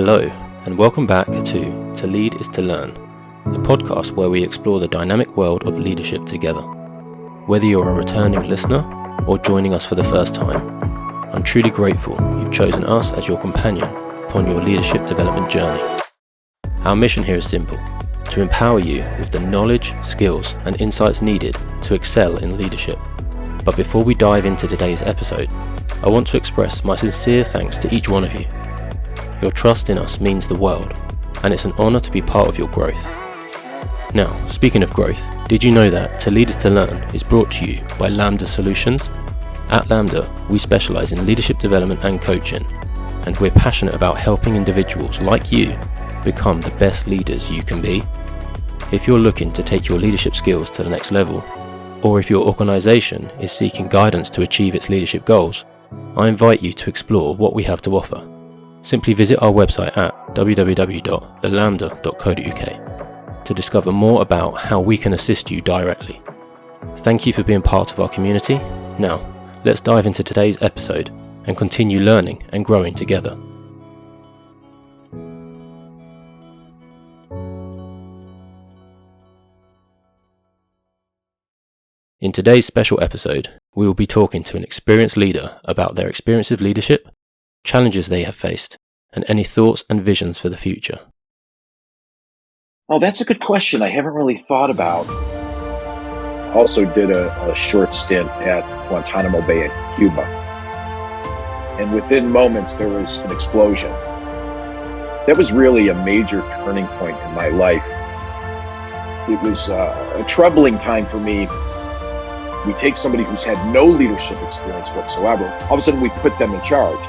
Hello, and welcome back To Lead is to Learn, the podcast where we explore the dynamic world of leadership together. Whether you're a returning listener or joining us for the first time, I'm truly grateful you've chosen us as your companion upon your leadership development journey. Our mission here is simple: to empower you with the knowledge, skills, and insights needed to excel in leadership. But before we dive into today's episode, I want to express my sincere thanks to each one of you. Your trust in us means the world, and it's an honor to be part of your growth. Now, speaking of growth, did you know that To Lead is to Learn is brought to you by LAMDA Solutions? At LAMDA, we specialise in leadership development and coaching, and we're passionate about helping individuals like you become the best leaders you can be. If you're looking to take your leadership skills to the next level, or if your organisation is seeking guidance to achieve its leadership goals, I invite you to explore what we have to offer. Simply visit our website at www.thelambda.co.uk to discover more about how we can assist you directly. Thank you for being part of our community. Now, let's dive into today's episode and continue learning and growing together. In today's special episode, we will be talking to an experienced leader about their experience of leadership, challenges they have faced, and any thoughts and visions for the future. Oh, that's a good question. I haven't really thought about. Also did a short stint at Guantanamo Bay in Cuba. And within moments, there was an explosion. That was really a major turning point in my life. It was a troubling time for me. We take somebody who's had no leadership experience whatsoever. All of a sudden, we put them in charge.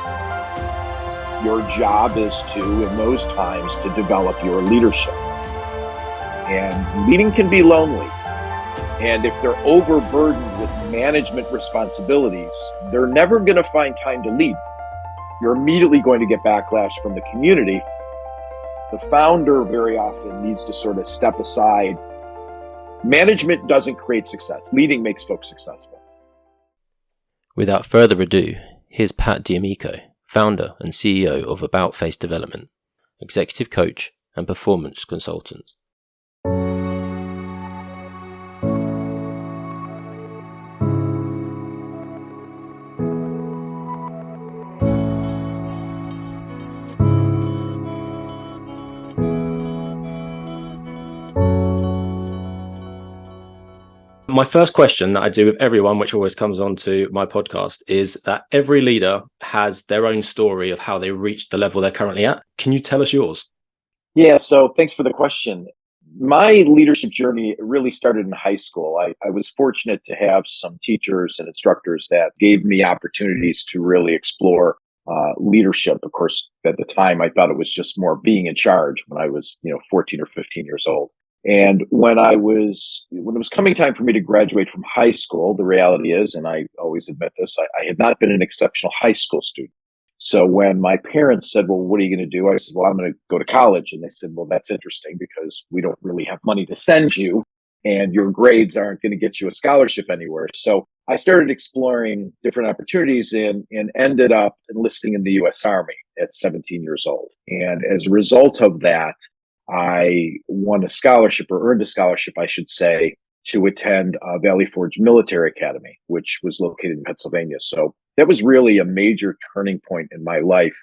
Your job is to, in those times, to develop your leadership. And leading can be lonely. And if they're overburdened with management responsibilities, they're never going to find time to lead. You're immediately going to get backlash from the community. The founder very often needs to sort of step aside. Management doesn't create success. Leading makes folks successful. Without further ado, here's Pat D'Amico, founder and CEO of About Face Development, executive coach and performance consultant. My first question that I do with everyone, which always comes on to my podcast, is that every leader has their own story of how they reached the level they're currently at. Can you tell us yours? Yeah, so thanks for the question. My leadership journey really started in high school. I was fortunate to have some teachers and instructors that gave me opportunities to really explore leadership. Of course, at the time, I thought it was just more being in charge when I was, 14 or 15 years old. And when it was coming time for me to graduate from high school, the reality is, and I always admit this, I had not been an exceptional high school student. So when my parents said, well, what are you going to do? I said, well, I'm going to go to college. And they said, well, that's interesting because we don't really have money to send you and your grades aren't going to get you a scholarship anywhere. So I started exploring different opportunities and ended up enlisting in the U.S. Army at 17 years old. And as a result of that, I won a scholarship, or earned a scholarship, I should say, to attend Valley Forge Military Academy, which was located in Pennsylvania. So that was really a major turning point in my life.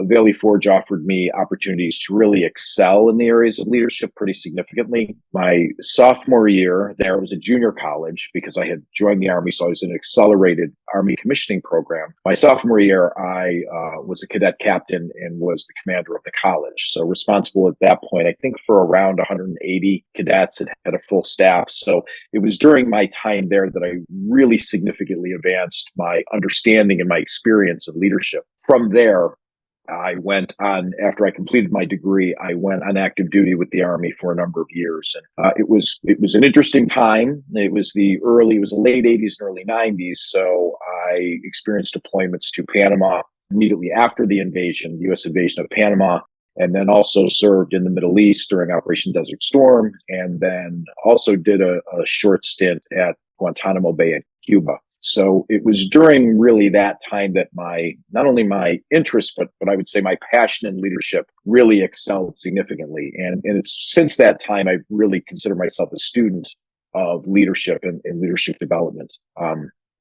Valley Forge offered me opportunities to really excel in the areas of leadership pretty significantly. My sophomore year there was a junior college because I had joined the Army, so I was in an accelerated Army commissioning program. My sophomore year, I was a cadet captain and was the commander of the college. So responsible at that point, I think, for around 180 cadets and had a full staff. So it was during my time there that I really significantly advanced my understanding and my experience of leadership. From there, I went on, after I completed my degree, I went on active duty with the Army for a number of years. And it was an interesting time. It was the late 80s and early 90s. So I experienced deployments to Panama immediately after the invasion, the U.S. invasion of Panama, and then also served in the Middle East during Operation Desert Storm, and then also did a short stint at Guantanamo Bay in Cuba. So it was during really that time that not only my interest, but I would say my passion in leadership really excelled significantly. And it's since that time, I've really considered myself a student of leadership and leadership development.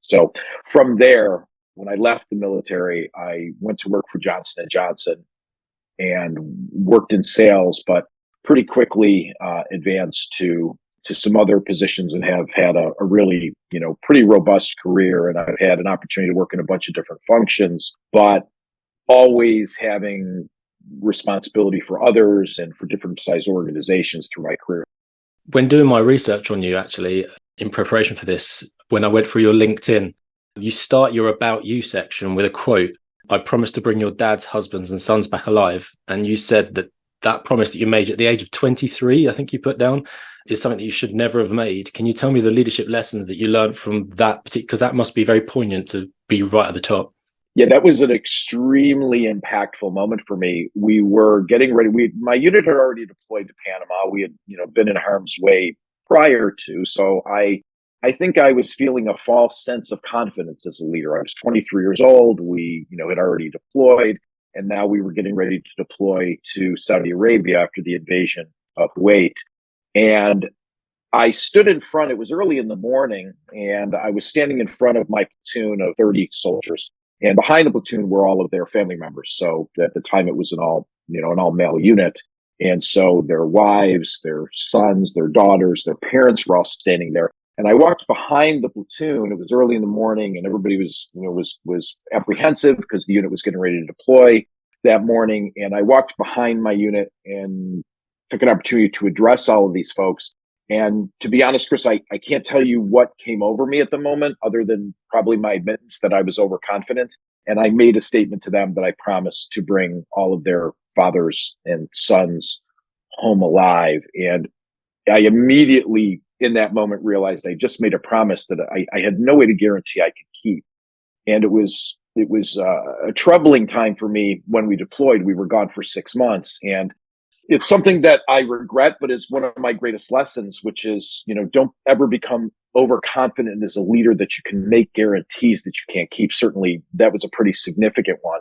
So from there, when I left the military, I went to work for Johnson and Johnson and worked in sales, but pretty quickly advanced to some other positions and have had a really, pretty robust career. And I've had an opportunity to work in a bunch of different functions, but always having responsibility for others and for different size organizations through my career. When doing my research on you, actually, in preparation for this, when I went through your LinkedIn, you start your About You section with a quote: "I promise to bring your dad's husbands and sons back alive." And you said that promise that you made at the age of 23, I think you put down, is something that you should never have made. Can you tell me the leadership lessons that you learned from that particular, because that must be very poignant to be right at the top. Yeah, that was an extremely impactful moment for me. We were getting ready. My unit had already deployed to Panama. We had, been in harm's way prior to. So I think I was feeling a false sense of confidence as a leader. I was 23 years old. We, had already deployed, and now we were getting ready to deploy to Saudi Arabia after the invasion of Kuwait. And I stood in front. It was early in the morning, and I was standing in front of my platoon of 30 soldiers. And behind the platoon were all of their family members. So at the time, it was an all male unit. And so their wives, their sons, their daughters, their parents were all standing there. And I walked behind the platoon. It was early in the morning, and everybody was apprehensive because the unit was getting ready to deploy that morning. And I walked behind my unit and took an opportunity to address all of these folks. And to be honest, Chris, I can't tell you what came over me at the moment, other than probably my admittance that I was overconfident. And I made a statement to them that I promised to bring all of their fathers and sons home alive. And I immediately, in that moment, realized I just made a promise that I had no way to guarantee I could keep. And it was a troubling time for me when we deployed. We were gone for 6 months, and it's something that I regret, but is one of my greatest lessons, which is, don't ever become overconfident as a leader that you can make guarantees that you can't keep. Certainly that was a pretty significant one.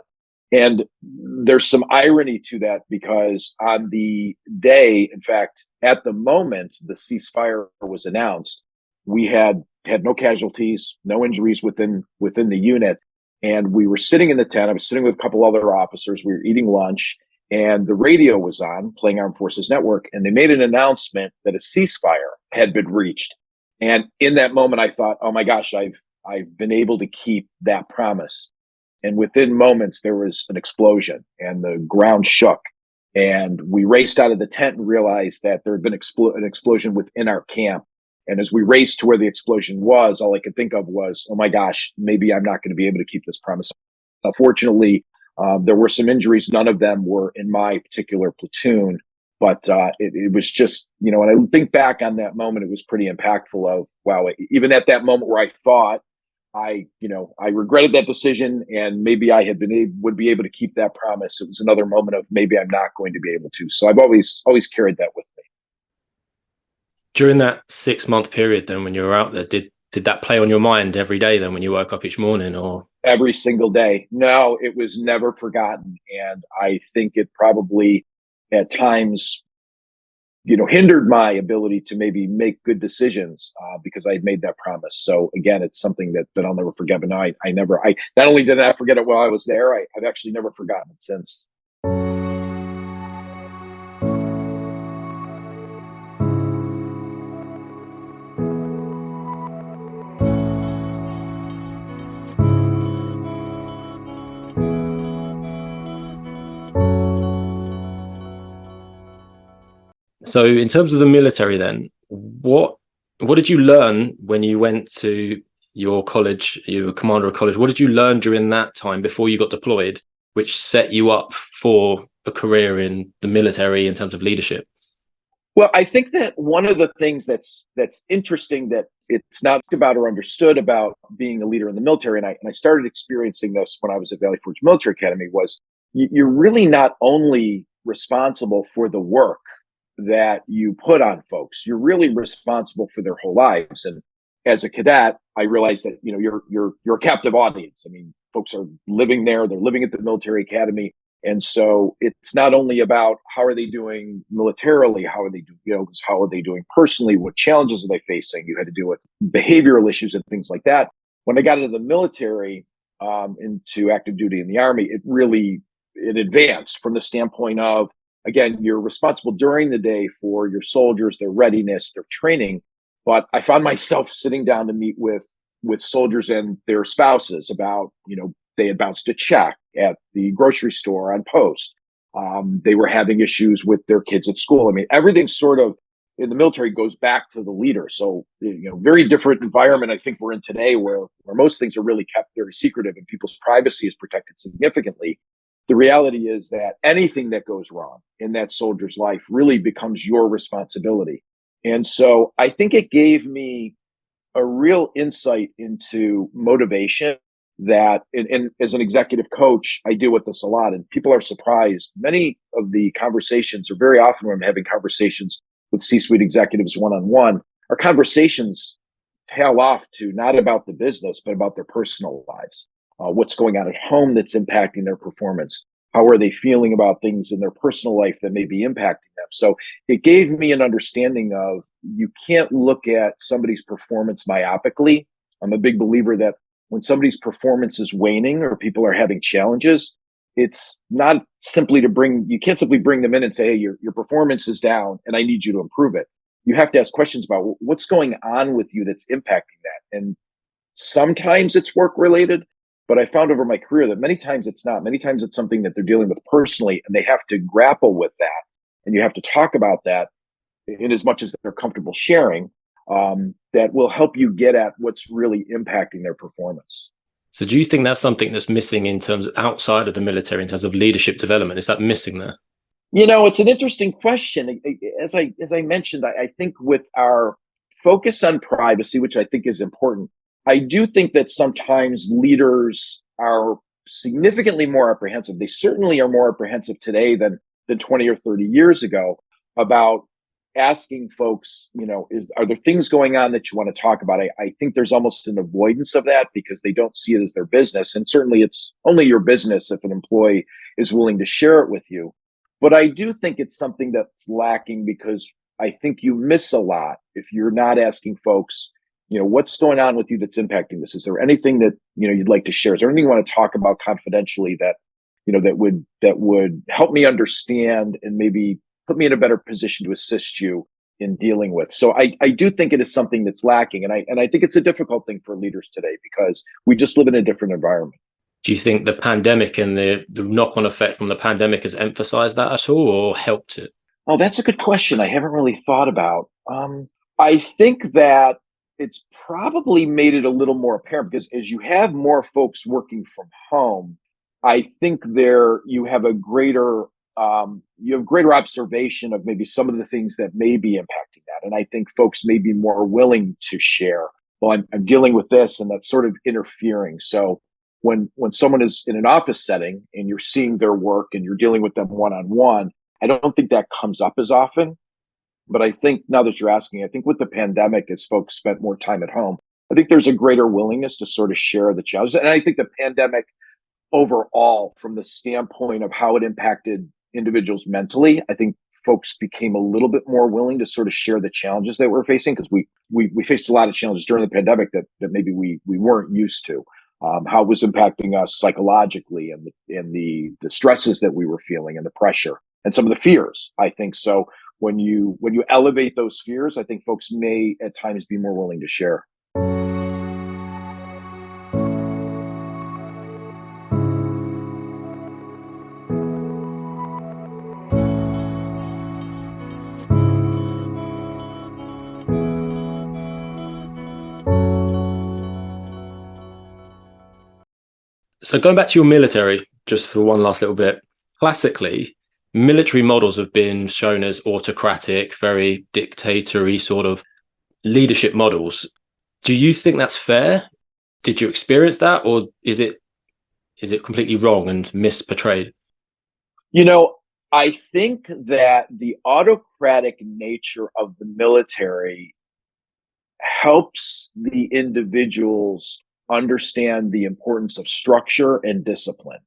And there's some irony to that, because on the day, in fact, at the moment the ceasefire was announced, we had no casualties, no injuries within the unit. And we were sitting in the tent. I was sitting with a couple other officers. We were eating lunch, and the radio was on, playing Armed Forces Network, and they made an announcement that a ceasefire had been reached. And in that moment, I thought, oh my gosh, I've been able to keep that promise. And within moments, there was an explosion, and the ground shook. And we raced out of the tent and realized that there had been an explosion within our camp. And as we raced to where the explosion was, all I could think of was, oh my gosh, maybe I'm not going to be able to keep this promise. Fortunately, there were some injuries. None of them were in my particular platoon, but it was just, when I think back on that moment, it was pretty impactful of, wow, even at that moment where I thought I regretted that decision and maybe I would be able to keep that promise, it was another moment of maybe I'm not going to be able to. So I've always carried that with me. During that 6-month period then, when you were out there, did that play on your mind every day then when you woke up each morning, or? Every single day? No, it was never forgotten. And I think it probably at times, hindered my ability to maybe make good decisions because I had made that promise. So again, it's something that I'll never forget. But no, I not only did I forget it while I was there, I've actually never forgotten it since. So in terms of the military then, what did you learn when you went to your college, you were commander of college? What did you learn during that time before you got deployed, which set you up for a career in the military in terms of leadership? Well, I think that one of the things that's interesting that it's not about or understood about being a leader in the military, and I started experiencing this when I was at Valley Forge Military Academy, was you're really not only responsible for the work that you put on folks, you're really responsible for their whole lives. And as a cadet, I realized that, you're a captive audience. I mean, folks are living there, they're living at the military academy. And so it's not only about how are they doing militarily, how are they doing, how are they doing personally, what challenges are they facing? You had to deal with behavioral issues and things like that. When I got into the military, into active duty in the Army, it advanced from the standpoint of, again, you're responsible during the day for your soldiers, their readiness, their training. But I found myself sitting down to meet with soldiers and their spouses about, they had bounced a check at the grocery store on post. They were having issues with their kids at school. I mean, everything sort of in the military goes back to the leader. So, very different environment I think we're in today, where most things are really kept very secretive and people's privacy is protected significantly. The reality is that anything that goes wrong in that soldier's life really becomes your responsibility. And so I think it gave me a real insight into motivation that, and as an executive coach, I deal with this a lot, and people are surprised. Many of the conversations, or very often when I'm having conversations with C-suite executives one-on-one, our conversations tail off to not about the business, but about their personal lives. What's going on at home that's impacting their performance? How are they feeling about things in their personal life that may be impacting them? So it gave me an understanding of, you can't look at somebody's performance myopically. I'm a big believer that when somebody's performance is waning or people are having challenges, it's not simply you can't simply bring them in and say, hey, your performance is down and I need you to improve it. You have to ask questions about what's going on with you that's impacting that. And sometimes it's work related, but I found over my career that many times it's not. Many times it's something that they're dealing with personally, and they have to grapple with that. And you have to talk about that in as much as they're comfortable sharing, that will help you get at what's really impacting their performance. So do you think that's something that's missing in terms of outside of the military, in terms of leadership development? Is that missing there? It's an interesting question. As I mentioned, I think with our focus on privacy, which I think is important, I do think that sometimes leaders are significantly more apprehensive. They certainly are more apprehensive today than 20 or 30 years ago about asking folks, are there things going on that you want to talk about? I think there's almost an avoidance of that because they don't see it as their business. And certainly it's only your business if an employee is willing to share it with you. But I do think it's something that's lacking, because I think you miss a lot if you're not asking folks, what's going on with you that's impacting this? Is there anything that, you'd like to share? Is there anything you want to talk about confidentially that, that would help me understand and maybe put me in a better position to assist you in dealing with? So I do think it is something that's lacking. And I think it's a difficult thing for leaders today because we just live in a different environment. Do you think the pandemic and the knock-on effect from the pandemic has emphasized that at all or helped it? Oh, that's a good question. I haven't really thought about. I think that it's probably made it a little more apparent because as you have more folks working from home, I think you have greater observation of maybe some of the things that may be impacting that. And I think folks may be more willing to share, well, I'm dealing with this, and that's sort of interfering. So when someone is in an office setting and you're seeing their work and you're dealing with them one-on-one, I don't think that comes up as often. But I think now that you're asking, I think with the pandemic, as folks spent more time at home, I think there's a greater willingness to sort of share the challenges. And I think the pandemic overall, from the standpoint of how it impacted individuals mentally, I think folks became a little bit more willing to sort of share the challenges that we're facing, because we faced a lot of challenges during the pandemic that maybe we weren't used to. How it was impacting us psychologically, and the stresses that we were feeling, and the pressure, and some of the fears. I think so. When you elevate those fears, I think folks may at times be more willing to share. So going back to your military, just for one last little bit, classically, military models have been shown as autocratic, very dictatorial sort of leadership models. Do you think that's fair? Did you experience that, or is it completely wrong and misportrayed? I think that the autocratic nature of the military helps the individuals understand the importance of structure and discipline.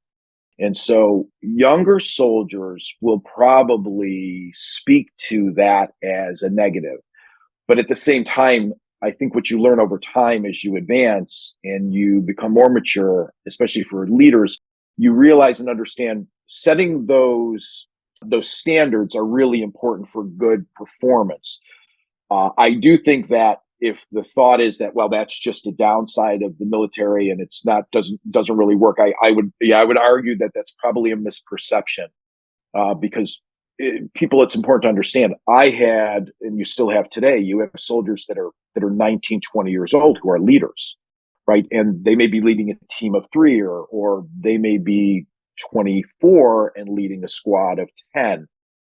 And so younger soldiers will probably speak to that as a negative. But at the same time, I think what you learn over time as you advance and you become more mature, especially for leaders, you realize and understand setting those standards are really important for good performance. I do think that if the thought is that, well, that's just a downside of the military and it's not doesn't really work, I would argue that that's probably a misperception, because people, it's important to understand. I had, and you still have today, you have soldiers that are 19, 20 years old who are leaders, right? And they may be leading a team of three, or they may be 24 and leading a squad of 10.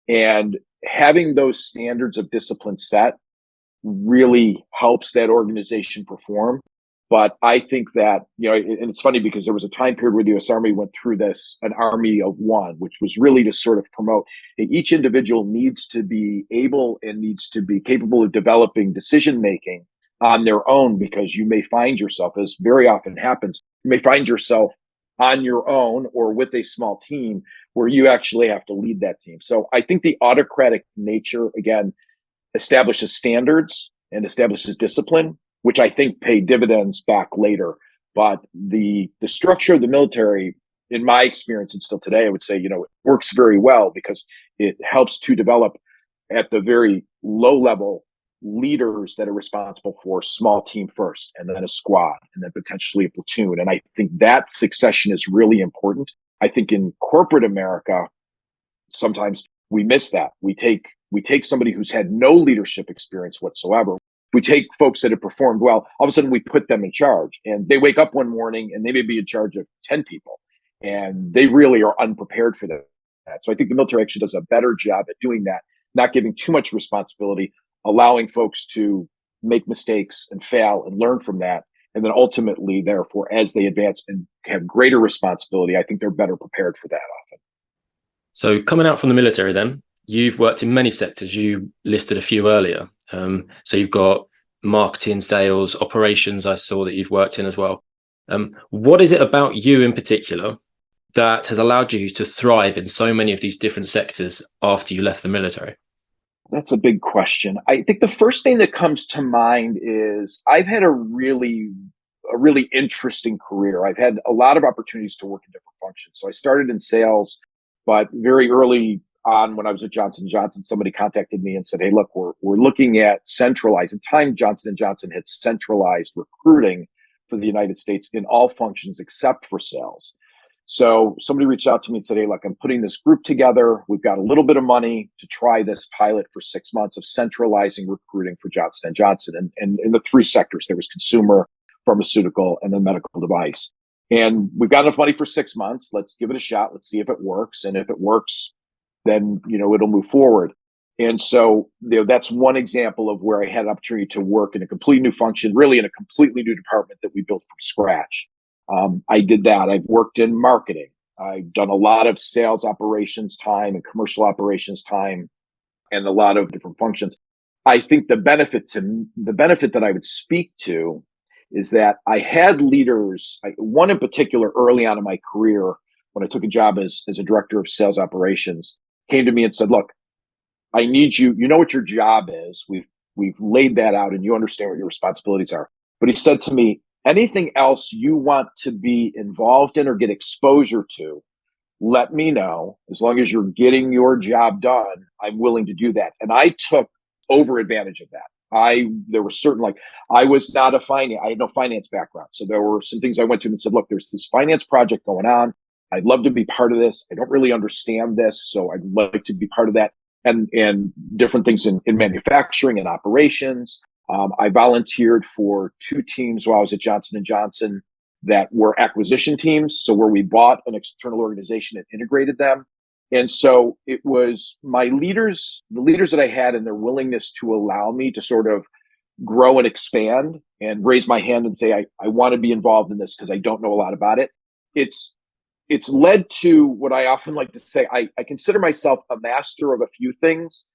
And having those standards of discipline set really helps that organization perform. But I think that, and it's funny because there was a time period where the US Army went through this, an army of one, which was really to sort of promote each individual needs to be able and needs to be capable of developing decision making on their own, because you may find yourself, as very often happens, you may find yourself on your own or with a small team where you actually have to lead that team. So I think the autocratic nature, again, establishes standards and establishes discipline, which I think pay dividends back later. But the structure of the military, in my experience and still today, I would say, it works very well because it helps to develop at the very low level leaders that are responsible for small team first, and then a squad, and then potentially a platoon. And I think that succession is really important. I think in corporate America, sometimes we miss that. We take somebody who's had no leadership experience whatsoever. We take folks that have performed well. All of a sudden, we put them in charge, and they wake up one morning and they may be in charge of 10 people, and they really are unprepared for that. So I think the military actually does a better job at doing that, not giving too much responsibility, allowing folks to make mistakes and fail and learn from that. And then ultimately, therefore, as they advance and have greater responsibility, I think they're better prepared for that often. So coming out from the military then, you've worked in many sectors. You listed a few earlier. So you've got marketing, sales, operations, I saw that you've worked in as well. What is it about you in particular that has allowed you to thrive in so many of these different sectors after you left the military? That's a big question. I think the first thing that comes to mind is I've had a really interesting career. I've had a lot of opportunities to work in different functions. So I started in sales, but very early on when I was at Johnson & Johnson, somebody contacted me and said, hey, look, we're looking at centralized. At the time, Johnson & Johnson had centralized recruiting for the United States in all functions except for sales. So somebody reached out to me and said, hey, look, I'm putting this group together. We've got a little bit of money to try this pilot for 6 months of centralizing recruiting for Johnson & Johnson. And in the three sectors, there was consumer, pharmaceutical, and then medical device. And we've got enough money for 6 months. Let's give it a shot. Let's see if it works. And if it works, then, it'll move forward. And so, that's one example of where I had an opportunity to work in a completely new function, really in a completely new department that we built from scratch. I did that. I've worked in marketing. I've done a lot of sales operations time and commercial operations time and a lot of different functions. I think the benefit that I would speak to is that I had leaders, one in particular early on in my career, when I took a job as a director of sales operations, came to me and said, look, I need you. You know what your job is. We've laid that out and you understand what your responsibilities are. But he said to me, anything else you want to be involved in or get exposure to, let me know. As long as you're getting your job done, I'm willing to do that. And I took over advantage of that. There were certain, I was not I had no finance background. So there were some things I went to and said, look, there's this finance project going on. I'd love to be part of this. I don't really understand this, so I'd like to be part of that. And different things in manufacturing and operations. I volunteered for 2 teams while I was at Johnson & Johnson that were acquisition teams. So where we bought an external organization and integrated them. And so it was the leaders that I had and their willingness to allow me to sort of grow and expand and raise my hand and say, I want to be involved in this because I don't know a lot about it. It's led to what I often like to say. I consider myself a master of a few things,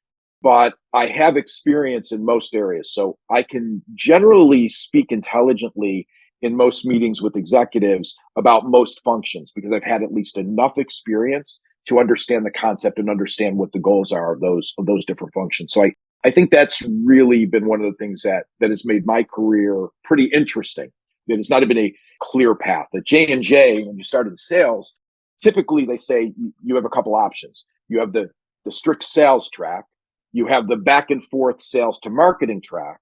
but I have experience in most areas. So I can generally speak intelligently in most meetings with executives about most functions because I've had at least enough experience to understand the concept and understand what the goals are of those different functions. So I think that's really been one of the things that has made my career pretty interesting. It's not been a clear path. At J&J, when you start in sales, typically they say you have a couple options. You have the strict sales track, you have the back and forth sales to marketing track,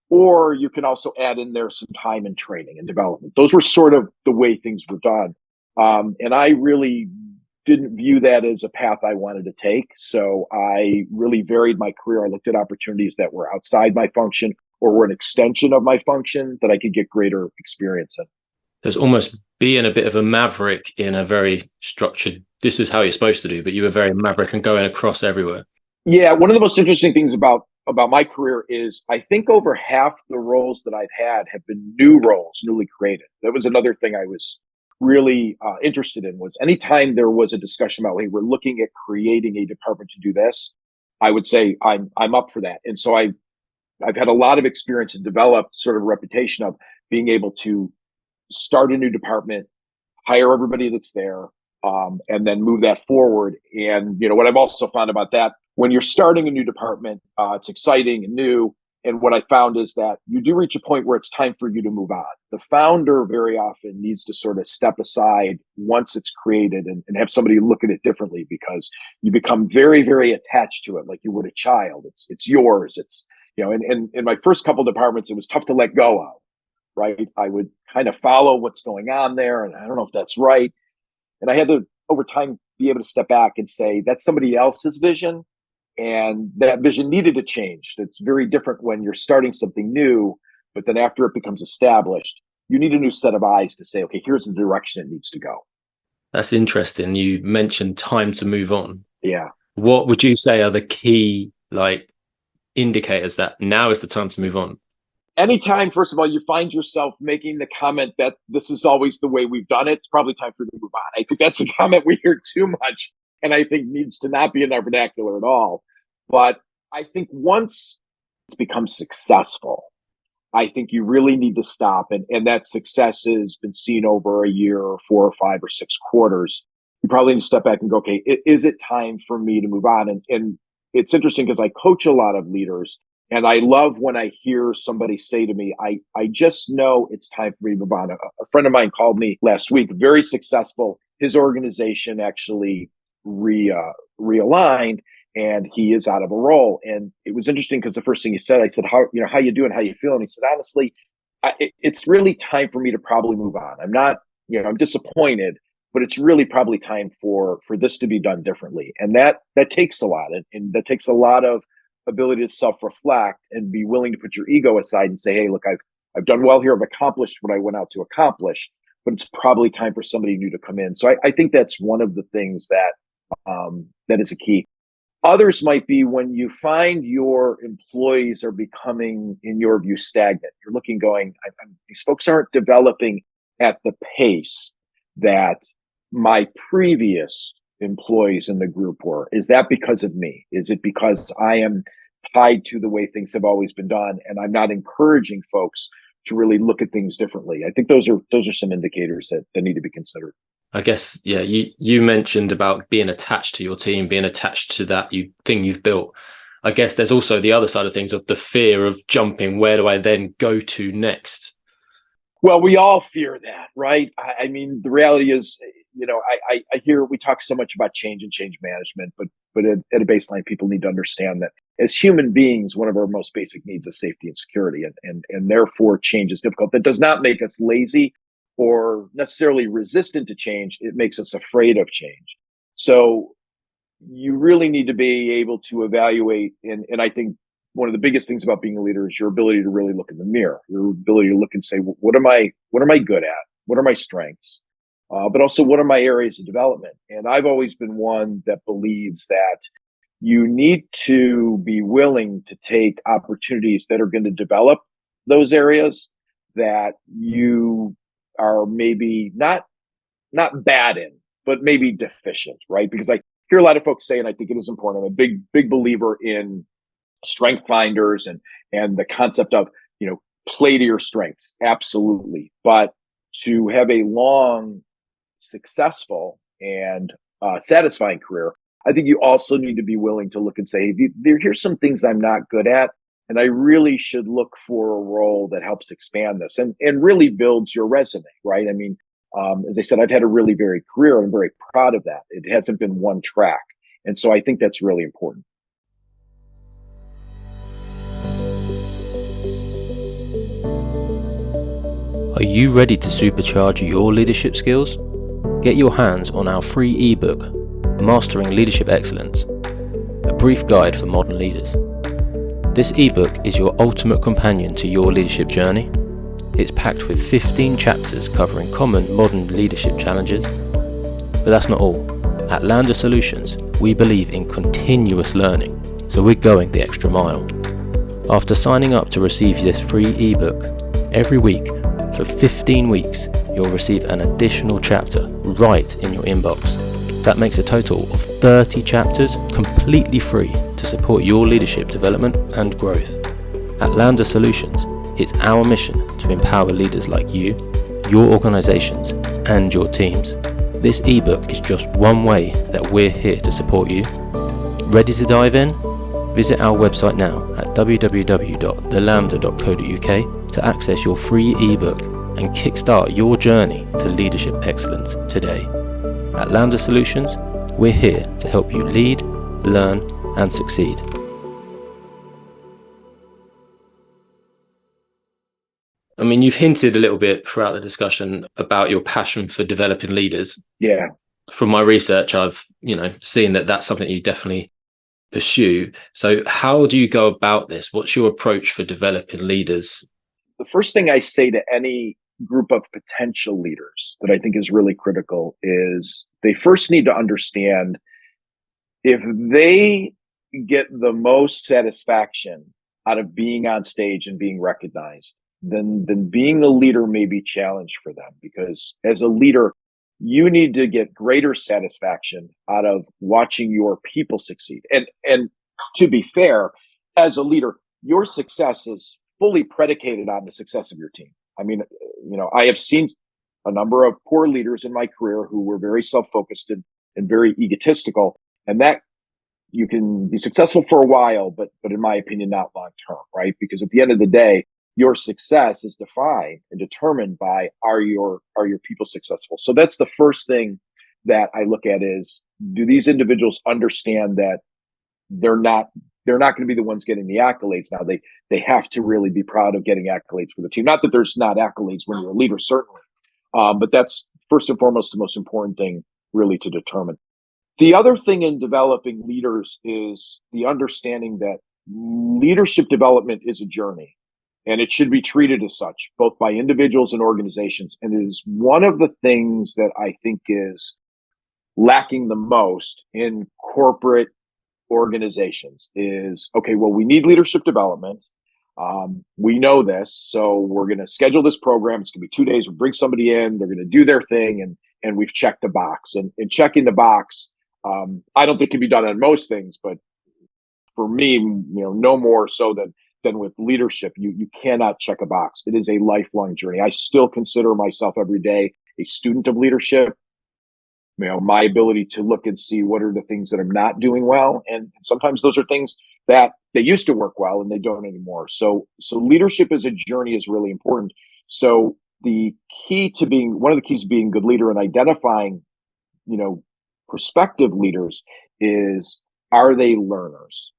or you can also add in there some time and training and development. Those were sort of the way things were done. And I really didn't view that as a path I wanted to take. So I really varied my career. I looked at opportunities that were outside my function or were an extension of my function that I could get greater experience in. There's almost being a bit of a maverick in a very structured, this is how you're supposed to do, but you were very maverick and going across everywhere. Yeah, one of the most interesting things about my career is I think over half the roles that I've had have been new roles, newly created. That was another thing I was really interested in. Was anytime there was a discussion about, hey, we're looking at creating a department to do this, I would say I'm up for that. And so I've had a lot of experience and developed sort of a reputation of being able to start a new department, hire everybody that's there, and then move that forward. And what I've also found about that, when you're starting a new department, it's exciting and new. And what I found is that you do reach a point where it's time for you to move on. The founder very often needs to sort of step aside once it's created and have somebody look at it differently, because you become very, very attached to it, like you would a child. It's yours. It's, and in my first couple departments, it was tough to let go of, right? I would kind of follow what's going on there, and I don't know if that's right. And I had to, over time, be able to step back and say, that's somebody else's vision. And that vision needed to change. It's very different when you're starting something new, but then after it becomes established, you need a new set of eyes to say, okay, here's the direction it needs to go. That's interesting. You mentioned time to move on. Yeah. What would you say are the key indicators that now is the time to move on? Anytime, first of all, you find yourself making the comment that this is always the way we've done it, it's probably time for you to move on. I think that's a comment we hear too much, and I think needs to not be in our vernacular at all. But I think once it's become successful, I think you really need to stop. And that success has been seen over a year or 4 or 5 or 6 quarters. You probably need to step back and go, okay, is it time for me to move on? And it's interesting because I coach a lot of leaders, and I love when I hear somebody say to me, I just know it's time for me to move on. A friend of mine called me last week, very successful. His organization actually realigned, and he is out of a role. And it was interesting because the first thing he said, I said, how you doing? How you feeling? He said, honestly, it's really time for me to probably move on. I'm not, I'm disappointed, but it's really probably time for this to be done differently. And that takes a lot. And that takes a lot of ability to self-reflect and be willing to put your ego aside and say, hey, look, I've done well here. I've accomplished what I went out to accomplish, but it's probably time for somebody new to come in. So I think that's one of the things that is a key. Others might be when you find your employees are becoming, in your view, stagnant. You're looking, going, these folks aren't developing at the pace that my previous employees in the group were. Is that because of me? Is it because I am tied to the way things have always been done, and I'm not encouraging folks to really look at things differently? I think those are some indicators that need to be considered. I guess, yeah, you mentioned about being attached to your team, being attached to that thing you've built. I guess there's also the other side of things, of the fear of jumping. Where do I then go to next? Well, we all fear that, right? I mean, the reality is, I hear we talk so much about change and change management, but at a baseline, people need to understand that as human beings, one of our most basic needs is safety and security, and therefore change is difficult. That does not make us lazy or necessarily resistant to change. It makes us afraid of change. So you really need to be able to evaluate, and I think one of the biggest things about being a leader is your ability to really look in the mirror, your ability to look and say, what am I good at? What are my strengths? But also, what are my areas of development? And I've always been one that believes that you need to be willing to take opportunities that are going to develop those areas that you are maybe not bad in, but maybe deficient, right? Because I hear a lot of folks say, and I think it is important, I'm a big believer in strength finders and the concept of, play to your strengths. Absolutely. But to have a long, successful, and satisfying career, I think you also need to be willing to look and say, hey, here's some things I'm not good at. And I really should look for a role that helps expand this and really builds your resume, right? I mean, as I said, I've had a really varied career. I'm very proud of that. It hasn't been one track. And so I think that's really important. Are you ready to supercharge your leadership skills? Get your hands on our free ebook, Mastering Leadership Excellence, a brief guide for modern leaders. This ebook is your ultimate companion to your leadership journey. It's packed with 15 chapters covering common modern leadership challenges. But that's not all. At LAMDA Solutions, we believe in continuous learning, so we're going the extra mile. After signing up to receive this free ebook, every week for 15 weeks, you'll receive an additional chapter right in your inbox. That makes a total of 30 chapters completely free to support your leadership development and growth. At LAMDA Solutions, it's our mission to empower leaders like you, your organizations, and your teams. This ebook is just one way that we're here to support you. Ready to dive in? Visit our website now at www.thelambda.co.uk to access your free ebook and kickstart your journey to leadership excellence today. At LAMDA Solutions, we're here to help you lead, learn, and succeed. I mean, you've hinted a little bit throughout the discussion about your passion for developing leaders. Yeah. From my research, I've, seen that that's something you definitely pursue. So how do you go about this? What's your approach for developing leaders? The first thing I say to any group of potential leaders that I think is really critical is they first need to understand if they get the most satisfaction out of being on stage and being recognized, then being a leader may be challenged for them, because as a leader, you need to get greater satisfaction out of watching your people succeed. And to be fair, as a leader, your success is fully predicated on the success of your team. I mean, I have seen a number of poor leaders in my career who were very self-focused and very egotistical, and that you can be successful for a while, but in my opinion, not long term, right? Because at the end of the day, your success is defined and determined by are your people successful? So that's the first thing that I look at is, do these individuals understand that they're not going to be the ones getting the accolades? Now they have to really be proud of getting accolades for the team. Not that there's not accolades when you're a leader, certainly, but that's first and foremost the most important thing really to determine. The other thing in developing leaders is the understanding that leadership development is a journey, and it should be treated as such, both by individuals and organizations. And it is one of the things that I think is lacking the most in corporate organizations is, okay, well, we need leadership development. We know this, so we're going to schedule this program. It's going to be 2 days. We'll bring somebody in. They're going to do their thing, and we've checked the box. And checking the box, I don't think can be done on most things, but for me, no more so than with leadership. You cannot check a box. It is a lifelong journey. I still consider myself every day a student of leadership. My ability to look and see what are the things that I'm not doing well. And sometimes those are things that they used to work well and they don't anymore. So leadership as a journey is really important. So one of the keys to being a good leader and identifying, prospective leaders is, are they learners?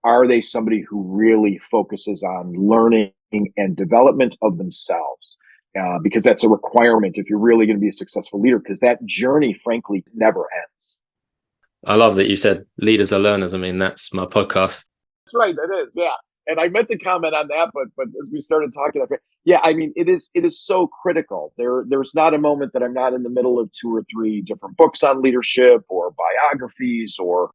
Are they somebody who really focuses on learning and development of themselves? Because that's a requirement if you're really going to be a successful leader, because that journey, frankly, never ends. I love that you said leaders are learners. I mean, that's my podcast. That's right. That is. Yeah. And I meant to comment on that, but as we started talking, yeah, I mean, it is so critical. There's not a moment that I'm not in the middle of 2 or 3 different books on leadership or biographies or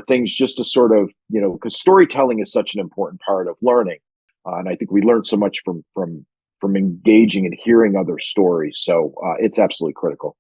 things just to sort of, because storytelling is such an important part of learning. And I think we learn so much from engaging and hearing other stories. So it's absolutely critical.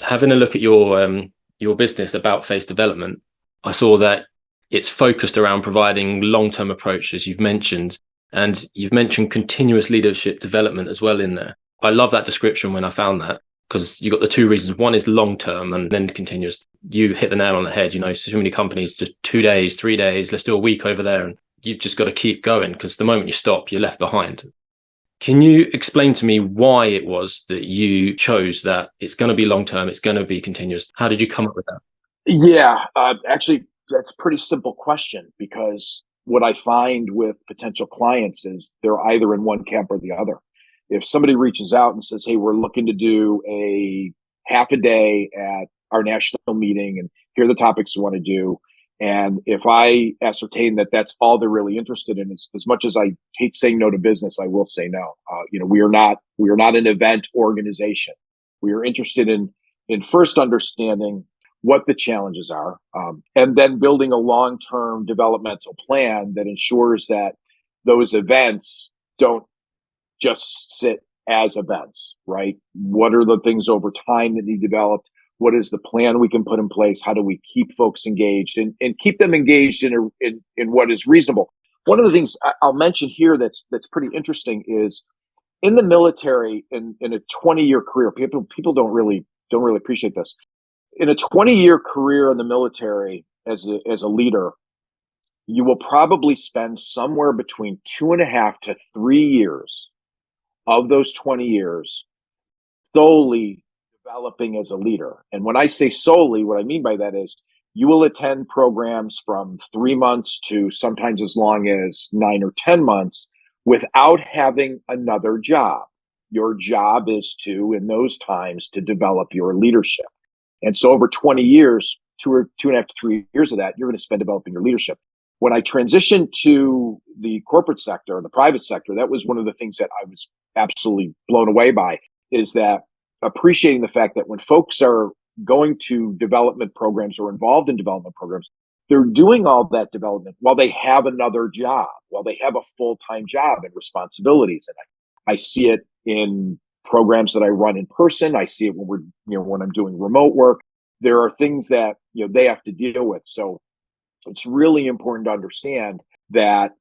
Having a look at your business, About Face Development, I saw that it's focused around providing long-term approaches, you've mentioned, and you've mentioned continuous leadership development as well in there. I love that description when I found that, because you've got the two reasons. One is long-term and then continuous. You hit the nail on the head. So many companies just 2 days, 3 days, let's do a week over there. And you've just got to keep going, because the moment you stop, you're left behind. Can you explain to me why it was that you chose that it's going to be long-term, it's going to be continuous? How did you come up with that? Yeah, actually, that's a pretty simple question, because what I find with potential clients is they're either in one camp or the other. If somebody reaches out and says, "Hey, we're looking to do a half a day at our national meeting, and here are the topics we want to do," and if I ascertain that that's all they're really interested in, as much as I hate saying no to business, I will say no. We are not an event organization. We are interested in first understanding what the challenges are, and then building a long-term developmental plan that ensures that those events don't just sit as events, right? What are the things over time that need developed? What is the plan we can put in place? How do we keep folks engaged and keep them engaged in what is reasonable? One of the things I'll mention here that's pretty interesting is in the military, in a 20-year career, people don't really appreciate this. In a 20-year career in the military as a leader, you will probably spend somewhere between 2.5 to 3 years of those 20 years solely developing as a leader. And when I say solely, what I mean by that is you will attend programs from 3 months to sometimes as long as 9 or 10 months without having another job. Your job is to, in those times, to develop your leadership. And so over 20 years, 2.5 to 3 years of that, you're going to spend developing your leadership. When I transitioned to the corporate sector, the private sector, that was one of the things that I was absolutely blown away by, is that appreciating the fact that when folks are going to development programs or involved in development programs, they're doing all that development while they have another job, while they have a full-time job and responsibilities. And I see it in programs that I run in person. I see it when I'm doing remote work. There are things that, they have to deal with. So it's really important to understand that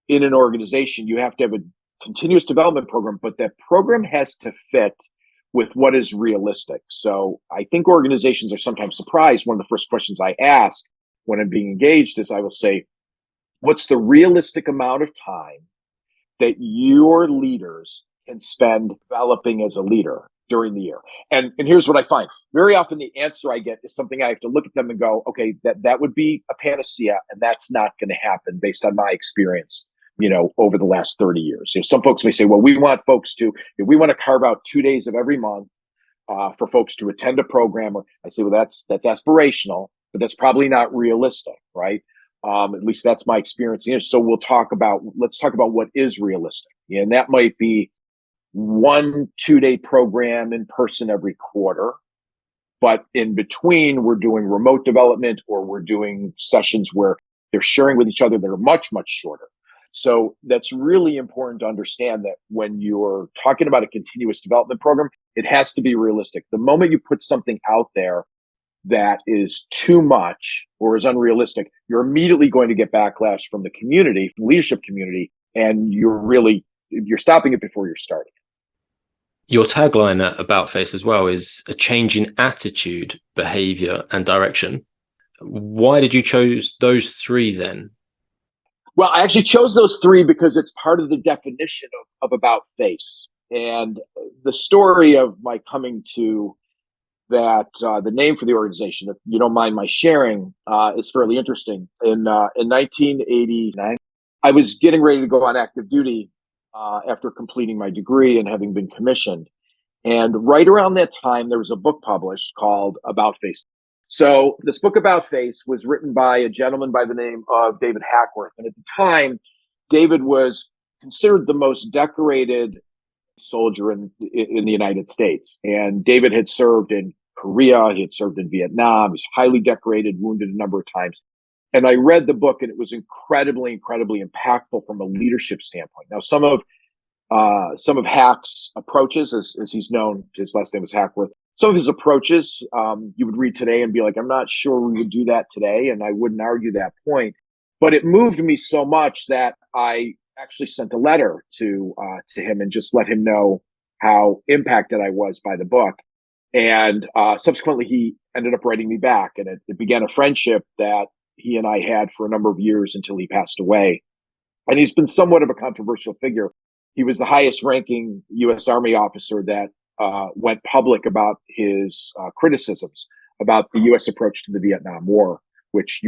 in an organization, you have to have a continuous development program, but that program has to fit with what is realistic. So I think organizations are sometimes surprised. One of the first questions I ask when I'm being engaged is I will say, what's the realistic amount of time that your leaders can spend developing as a leader during the year? And here's what I find. Very often the answer I get is something I have to look at them and go, okay, that would be a panacea, and that's not going to happen based on my experience, over the last 30 years. Some folks may say, well, we want to carve out 2 days of every month for folks to attend a program. I say, well, that's aspirational, but that's probably not realistic, right? At least that's my experience. So let's talk about what is realistic. And that might be 1 2-day program in person every quarter. But in between, we're doing remote development, or we're doing sessions where they're sharing with each other that are much, much shorter. So that's really important to understand that when you're talking about a continuous development program, it has to be realistic. The moment you put something out there that is too much or is unrealistic, you're immediately going to get backlash from the community, from the leadership community, and you're stopping it before you're starting. Your tagline at About Face as well is a change in attitude, behavior, and direction. Why did you choose those three then? Well, I actually chose those three because it's part of the definition of About Face. And the story of my coming to that, the name for the organization, if you don't mind my sharing, is fairly interesting. In 1989, I was getting ready to go on active duty after completing my degree and having been commissioned. And right around that time, there was a book published called About Face. So this book About Face was written by a gentleman by the name of David Hackworth. And at the time, David was considered the most decorated soldier in the United States. And David had served in Korea. He had served in Vietnam. He's highly decorated, wounded a number of times. And I read the book, and it was incredibly, incredibly impactful from a leadership standpoint. Now, some of Hack's approaches, as he's known, his last name is Hackworth, some of his approaches, you would read today and be like, I'm not sure we would do that today. And I wouldn't argue that point. But it moved me so much that I actually sent a letter to him and just let him know how impacted I was by the book. And subsequently, he ended up writing me back, and it began a friendship that he and I had for a number of years until he passed away. And he's been somewhat of a controversial figure. He was the highest ranking U.S. Army officer that went public about his criticisms about the U.S. approach to the Vietnam War, which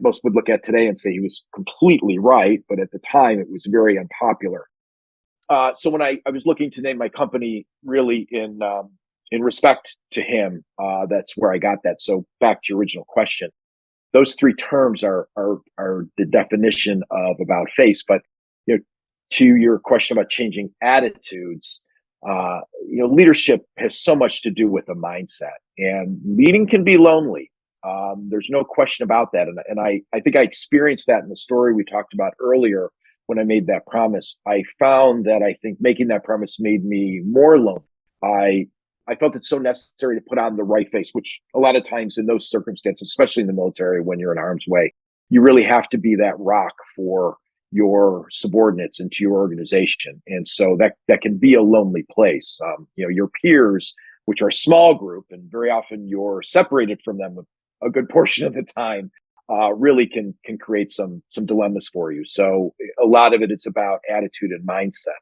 most would look at today and say he was completely right. But at the time, it was very unpopular. So when I was looking to name my company really in respect to him, that's where I got that. So back to your original question, those three terms are the definition of about face. But to your question about changing attitudes, leadership has so much to do with a mindset, and leading can be lonely. There's no question about that, and I think I experienced that in the story we talked about earlier. When I made that promise, I found that I think making that promise made me more lonely. I felt it's so necessary to put on the right face, which a lot of times in those circumstances, especially in the military, when you're in harm's way, you really have to be that rock for your subordinates and to your organization. And so that can be a lonely place. Your peers, which are a small group, and very often you're separated from them a good portion of the time, really can create some dilemmas for you. So a lot of it's about attitude and mindset.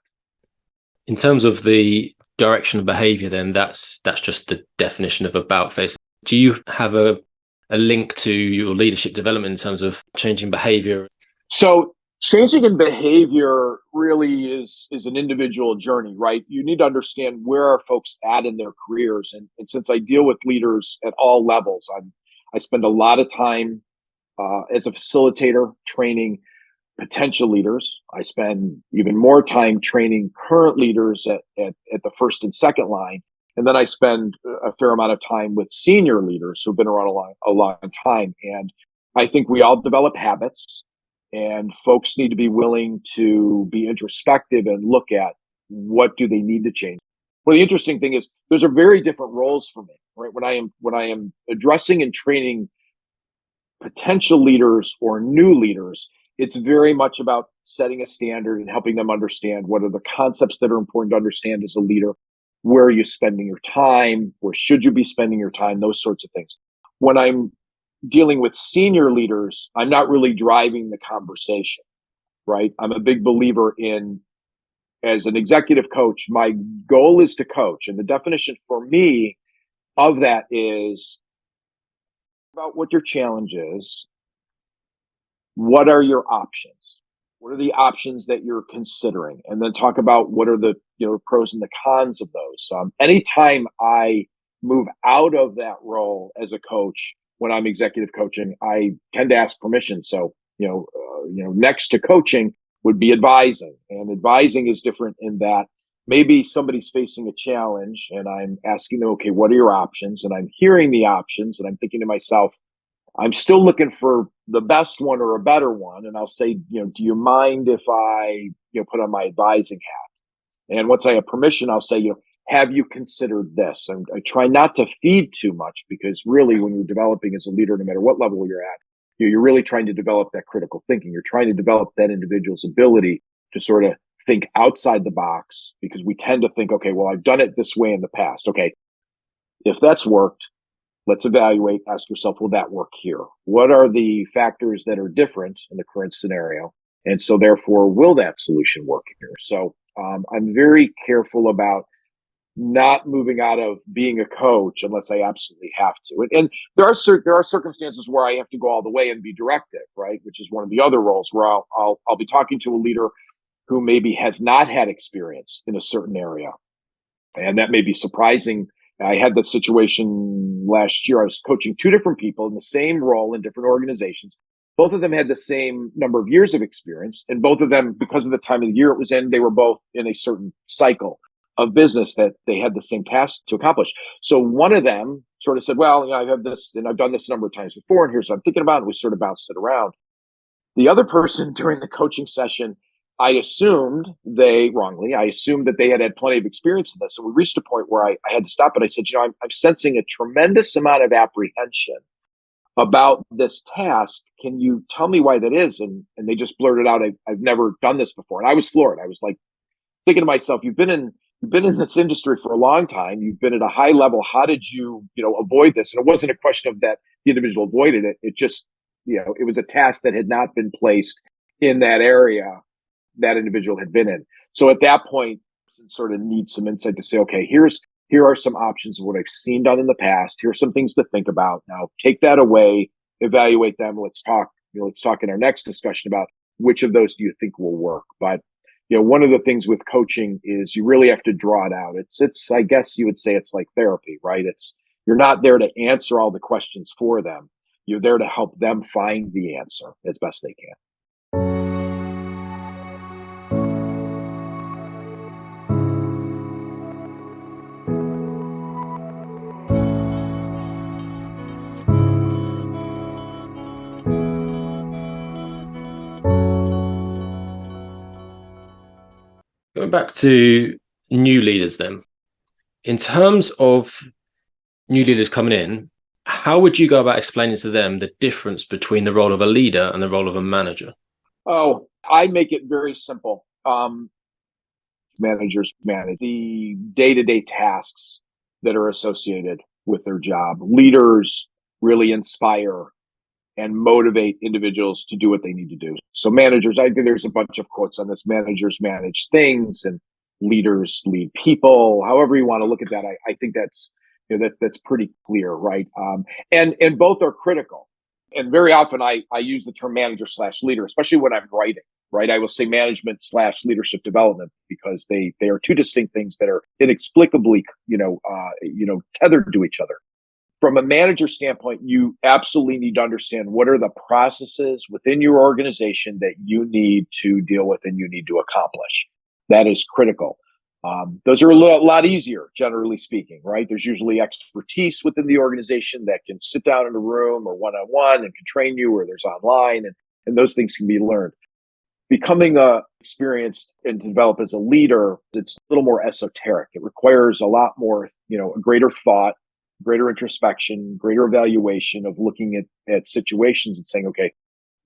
In terms of the direction of behavior, then that's just the definition of about face. Do you have a link to your leadership development in terms of changing behavior? So changing in behavior really is an individual journey, right? You need to understand where are folks at in their careers. And since I deal with leaders at all levels, I spend a lot of time as a facilitator training potential leaders. I spend even more time training current leaders at the first and second line. And then I spend a fair amount of time with senior leaders who've been around a long time. And I think we all develop habits, and folks need to be willing to be introspective and look at what do they need to change. Well, the interesting thing is those are very different roles for me, right? When I am addressing and training potential leaders or new leaders, it's very much about setting a standard and helping them understand what are the concepts that are important to understand as a leader. Where are you spending your time? Where should you be spending your time? Those sorts of things. When I'm dealing with senior leaders, I'm not really driving the conversation, right? I'm a big believer in, as an executive coach, my goal is to coach. And the definition for me of that is about what your challenge is. What are your options? What are the options that you're considering? And then talk about what are the pros and the cons of those. Anytime I move out of that role as a coach, when I'm executive coaching, I tend to ask permission. So, next to coaching would be advising. And advising is different in that maybe somebody's facing a challenge and I'm asking them, okay, what are your options? And I'm hearing the options and I'm thinking to myself, I'm still looking for the best one or a better one. And I'll say, do you mind if I, put on my advising hat? And once I have permission, I'll say, have you considered this? And I try not to feed too much, because really when you're developing as a leader, no matter what level you're at, you're really trying to develop that critical thinking. You're trying to develop that individual's ability to sort of think outside the box, because we tend to think, okay, well, I've done it this way in the past. Okay, if that's worked, let's evaluate, ask yourself, will that work here? What are the factors that are different in the current scenario? And so therefore, will that solution work here? So I'm very careful about not moving out of being a coach unless I absolutely have to. And there are circumstances where I have to go all the way and be directive, right? Which is one of the other roles where I'll be talking to a leader who maybe has not had experience in a certain area. And that may be surprising. I had that situation last year. I was coaching two different people in the same role in different organizations. Both of them had the same number of years of experience. And both of them, because of the time of the year it was in, they were both in a certain cycle of business that they had the same task to accomplish. So one of them sort of said, well, I have this and I've done this a number of times before, and here's what I'm thinking about. And we sort of bounced it around. The other person during the coaching session I assumed I assumed that they had plenty of experience in this. So we reached a point where I had to stop it. I said, I'm sensing a tremendous amount of apprehension about this task. Can you tell me why that is? And they just blurted out, I've never done this before. And I was floored. I was like thinking to myself, you've been in this industry for a long time. You've been at a high level. How did you avoid this? And it wasn't a question of that the individual avoided it. It just, it was a task that had not been placed in that area that individual had been in. So at that point, sort of need some insight to say, okay, here are some options of what I've seen done in the past. Here's some things to think about. Now take that away, evaluate them. Let's talk in our next discussion about which of those do you think will work. But one of the things with coaching is you really have to draw it out. It's I guess you would say it's like therapy, right? You're not there to answer all the questions for them. You're there to help them find the answer as best they can. Going back to new leaders then, in terms of new leaders coming in, how would you go about explaining to them the difference between the role of a leader and the role of a manager? Oh, I make it very simple. Managers manage the day-to-day tasks that are associated with their job. Leaders really inspire and motivate individuals to do what they need to do. So managers, I think there's a bunch of quotes on this. Managers manage things and leaders lead people. However you want to look at that, I think that's that's pretty clear, right? And both are critical. And very often I use the term manager / leader, especially when I'm writing, right? I will say management / leadership development because they are two distinct things that are inexplicably, tethered to each other. From a manager standpoint, you absolutely need to understand what are the processes within your organization that you need to deal with and you need to accomplish. That is critical. Those are a lot easier, generally speaking, right? There's usually expertise within the organization that can sit down in a room or one-on-one and can train you, or there's online, and those things can be learned. Becoming experienced and to develop as a leader, it's a little more esoteric. It requires a lot more, a greater thought, greater introspection, greater evaluation of looking at situations and saying, okay,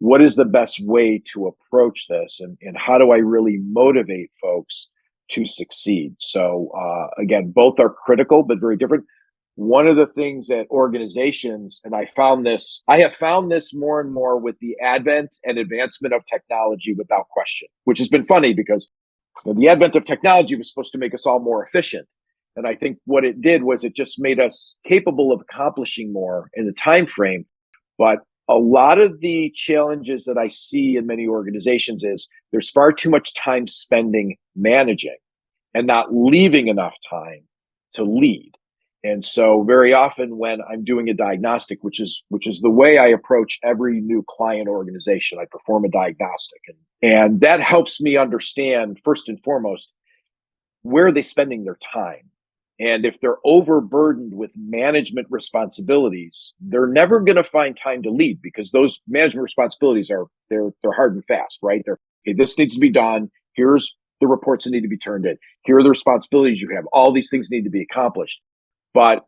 what is the best way to approach this? And how do I really motivate folks to succeed? So again, both are critical, but very different. One of the things that organizations, and I have found this more and more with the advent and advancement of technology without question, which has been funny because the advent of technology was supposed to make us all more efficient. And I think what it did was it just made us capable of accomplishing more in the time frame. But a lot of the challenges that I see in many organizations is there's far too much time spending managing and not leaving enough time to lead. And so very often when I'm doing a diagnostic, which is the way I approach every new client organization, I perform a diagnostic. And that helps me understand, first and foremost, where are they spending their time? And if they're overburdened with management responsibilities, they're never going to find time to lead because those management responsibilities they're hard and fast, right? Okay, this needs to be done. Here's the reports that need to be turned in. Here are the responsibilities you have. All these things need to be accomplished. But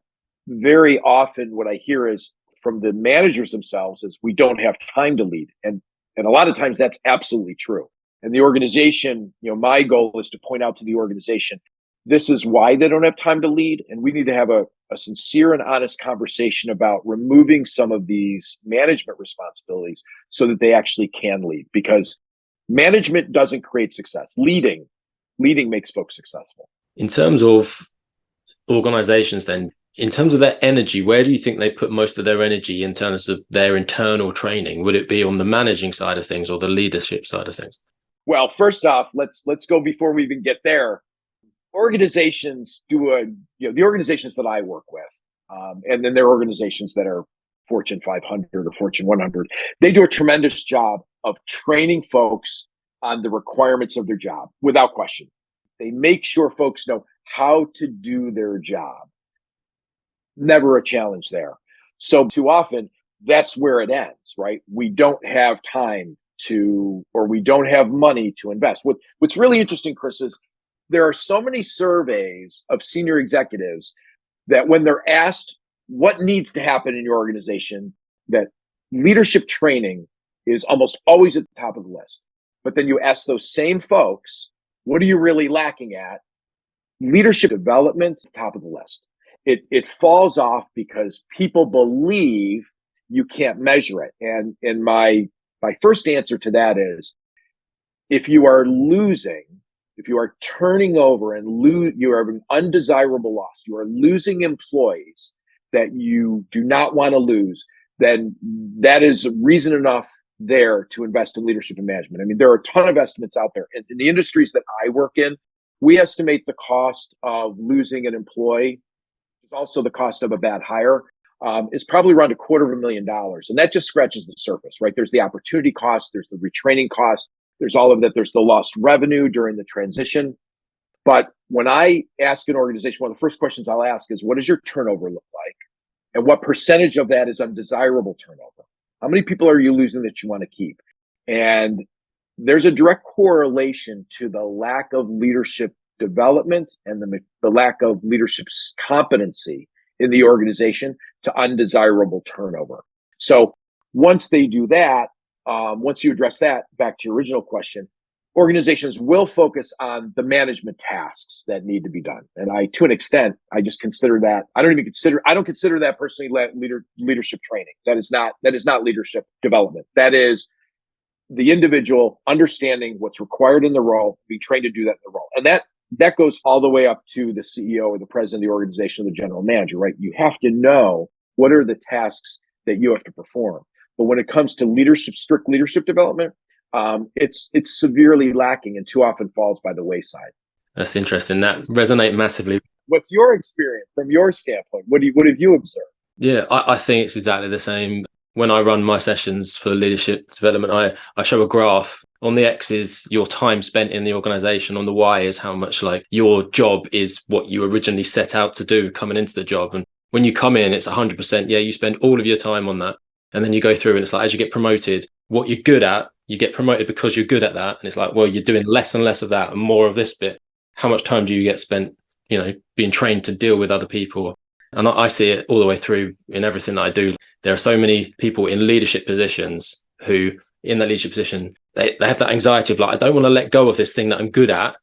very often what I hear is from the managers themselves is we don't have time to lead. And a lot of times that's absolutely true. And the organization, my goal is to point out to the organization, this is why they don't have time to lead. And we need to have a sincere and honest conversation about removing some of these management responsibilities so that they actually can lead, because management doesn't create success. Leading makes folks successful. In terms of organizations then, in terms of their energy, where do you think they put most of their energy in terms of their internal training? Would it be on the managing side of things or the leadership side of things? Well, first off, let's go before we even get there. Organizations the organizations that I work with, and then there are organizations that are Fortune 500 or Fortune 100. They do a tremendous job of training folks on the requirements of their job, without question. They make sure folks know how to do their job. Never a challenge there. So too often, that's where it ends, right? We don't have time or we don't have money to invest. What's really interesting, Chris, is there are so many surveys of senior executives that when they're asked what needs to happen in your organization, that leadership training is almost always at the top of the list. But then you ask those same folks, what are you really lacking at? Leadership development, top of the list. It falls off because people believe you can't measure it. And my first answer to that is, if you are losing, if you are turning over and you are an undesirable loss, you are losing employees that you do not want to lose, then that is reason enough there to invest in leadership and management. I mean, there are a ton of estimates out there. In the industries that I work in, we estimate the cost of losing an employee, is also the cost of a bad hire, is probably around $250,000. And that just scratches the surface, right? There's the opportunity cost, there's the retraining cost, there's all of that, there's the lost revenue during the transition. But when I ask an organization, one of the first questions I'll ask is, what does your turnover look like? And what percentage of that is undesirable turnover? How many people are you losing that you want to keep? And there's a direct correlation to the lack of leadership development and the lack of leadership competency in the organization to undesirable turnover. So once they do that, once you address that, back to your original question, organizations will focus on the management tasks that need to be done. And to an extent, I just consider that, I don't consider that personally leadership training. That is not leadership development. That is the individual understanding what's required in the role, be trained to do that in the role. And that goes all the way up to the CEO or the president of the organization or the general manager, right? You have to know what are the tasks that you have to perform. But when it comes to strict leadership development, it's severely lacking and too often falls by the wayside. That's interesting. That resonates massively. What's your experience from your standpoint? What have you observed? Yeah, I think it's exactly the same. When I run my sessions for leadership development, I show a graph. On the X is your time spent in the organization. On the Y is how much like your job is what you originally set out to do coming into the job. And when you come in, it's 100%. Yeah, you spend all of your time on that. And then you go through and it's like, as you get promoted, what you're good at, you get promoted because you're good at that. And it's like, well, you're doing less and less of that and more of this bit. How much time do you get spent, being trained to deal with other people? And I see it all the way through in everything that I do. There are so many people in leadership positions who, in that leadership position, they have that anxiety of like, I don't want to let go of this thing that I'm good at.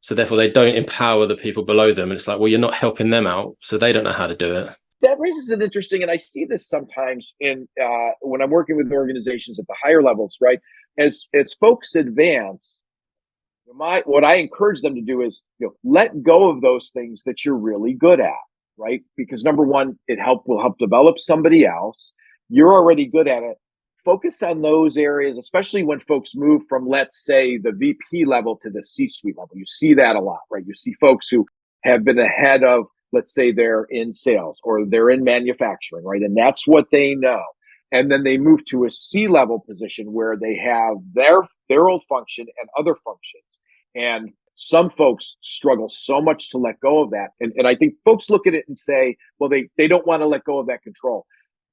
So therefore, they don't empower the people below them. And it's like, well, you're not helping them out. So they don't know how to do it. That raises an interesting, and I see this sometimes when I'm working with organizations at the higher levels, right? As folks advance, what I encourage them to do is, let go of those things that you're really good at. Right? Because number one, will help develop somebody else. You're already good at it. Focus on those areas, especially when folks move from, let's say, the VP level to the C-suite level. You see that a lot, right? You see folks who have been ahead of, let's say they're in sales or they're in manufacturing, right? And that's what they know. And then they move to a C-level position where they have their old function and other functions. And some folks struggle so much to let go of that. And I think folks look at it and say, well, they don't want to let go of that control.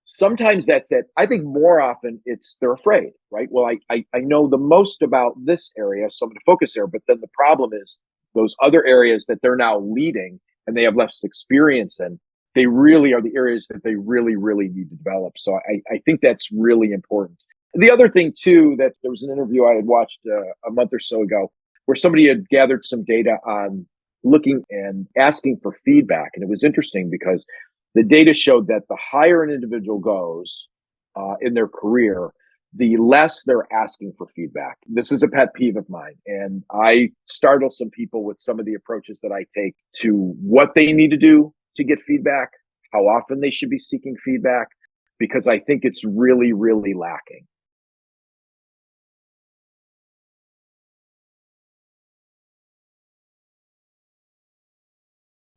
Sometimes that's it. I think more often they're afraid, right? Well, I know the most about this area, so I'm going to focus there. But then the problem is those other areas that they're now leading and they have less experience in, they really are the areas that they really, really need to develop. So I think that's really important. The other thing, too, that there was an interview I had watched a month or so ago where somebody had gathered some data on looking and asking for feedback. And it was interesting because the data showed that the higher an individual goes in their career, the less they're asking for feedback. This is a pet peeve of mine. And I startle some people with some of the approaches that I take to what they need to do to get feedback, how often they should be seeking feedback, because I think it's really, really lacking.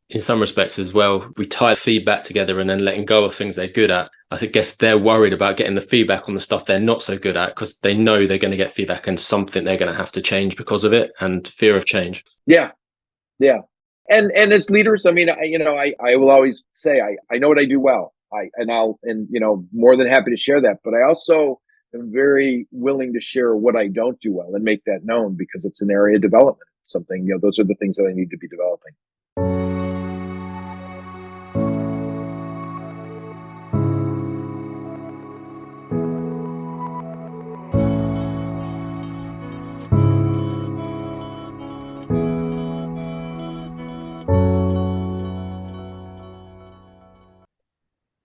In some respects as well, we tie feedback together and then letting go of things they're good at. I guess they're worried about getting the feedback on the stuff they're not so good at because they know they're going to get feedback and something they're going to have to change because of it, and fear of change. Yeah. And as leaders, I mean, I will always say I know what I do well. I'll more than happy to share that. But I also am very willing to share what I don't do well and make that known because it's an area of development. Something, those are the things that I need to be developing.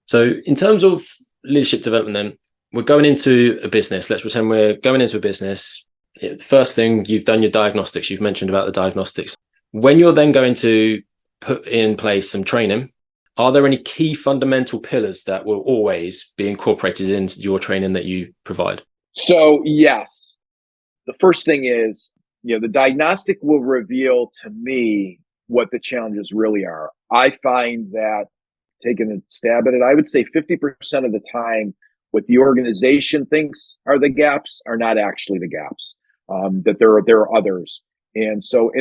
So in terms of leadership development, then we're going into a business. Let's pretend we're going into a business. First thing, you've done your diagnostics. You've mentioned about the diagnostics. When you're then going to put in place some training, are there any key fundamental pillars that will always be incorporated into your training that you provide? So yes, the first thing is, the diagnostic will reveal to me what the challenges really are. I find that, taking a stab at it, I would say 50% of the time, what the organization thinks are the gaps are not actually the gaps. That there are others, and so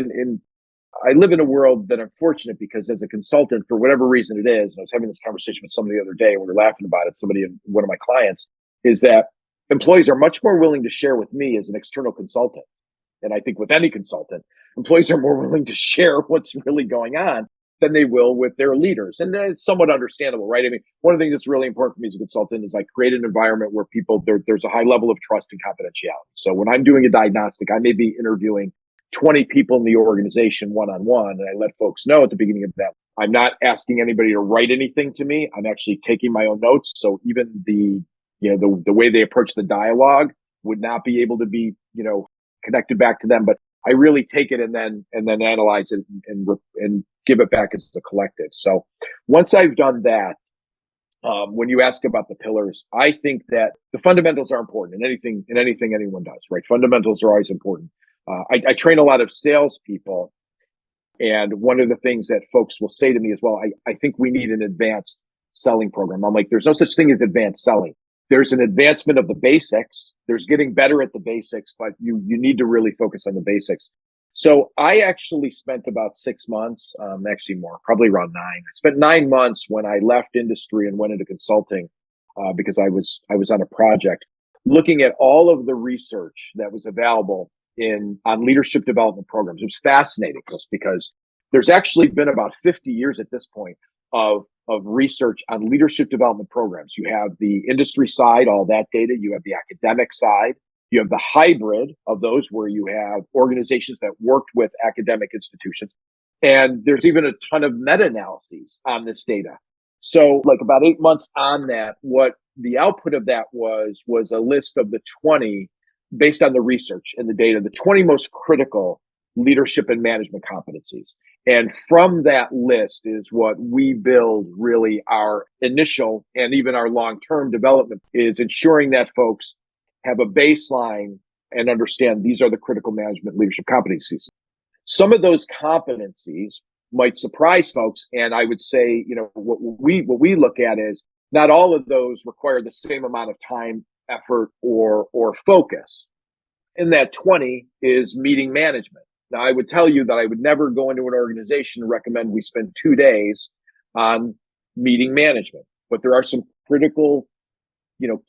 I live in a world that I'm fortunate because as a consultant, for whatever reason it is, I was having this conversation with somebody the other day, and we were laughing about it. One of my clients, is that employees are much more willing to share with me as an external consultant. And I think with any consultant, employees are more willing to share what's really going on than they will with their leaders. And it's somewhat understandable, right? I mean, one of the things that's really important for me as a consultant is I create an environment where there's a high level of trust and confidentiality. So when I'm doing a diagnostic, I may be interviewing 20 people in the organization one-on-one, and I let folks know at the beginning of that, I'm not asking anybody to write anything to me. I'm actually taking my own notes. So even the way they approach the dialogue would not be able to be, connected back to them. But I really take it and then analyze it and give it back as a collective. So once I've done that, when you ask about the pillars, I think that the fundamentals are important in anything anyone does, right? Fundamentals are always important. I train a lot of salespeople, and one of the things that folks will say to me is, well, I think we need an advanced selling program. I'm like, there's no such thing as advanced selling. There's an advancement of the basics. There's getting better at the basics, but you need to really focus on the basics. So I actually spent about 6 months, actually more, probably around 9. I spent 9 months when I left industry and went into consulting because I was on a project looking at all of the research that was available on leadership development programs. It was fascinating because there's actually been about 50 years at this point of research on leadership development programs. You have the industry side, all that data. You have the academic side. You have the hybrid of those where you have organizations that worked with academic institutions. And there's even a ton of meta-analyses on this data. So like about 8 months on that, what the output of that was a list of the 20, based on the research and the data, the 20 most critical leadership and management competencies. And from that list is what we build really our initial and even our long-term development, is ensuring that folks have a baseline and understand these are the critical management leadership competencies. Some of those competencies might surprise folks. And I would say, what we look at is not all of those require the same amount of time, effort, or focus. And that 20 is meeting management. Now, I would tell you that I would never go into an organization and recommend we spend 2 days on meeting management, but there are some critical,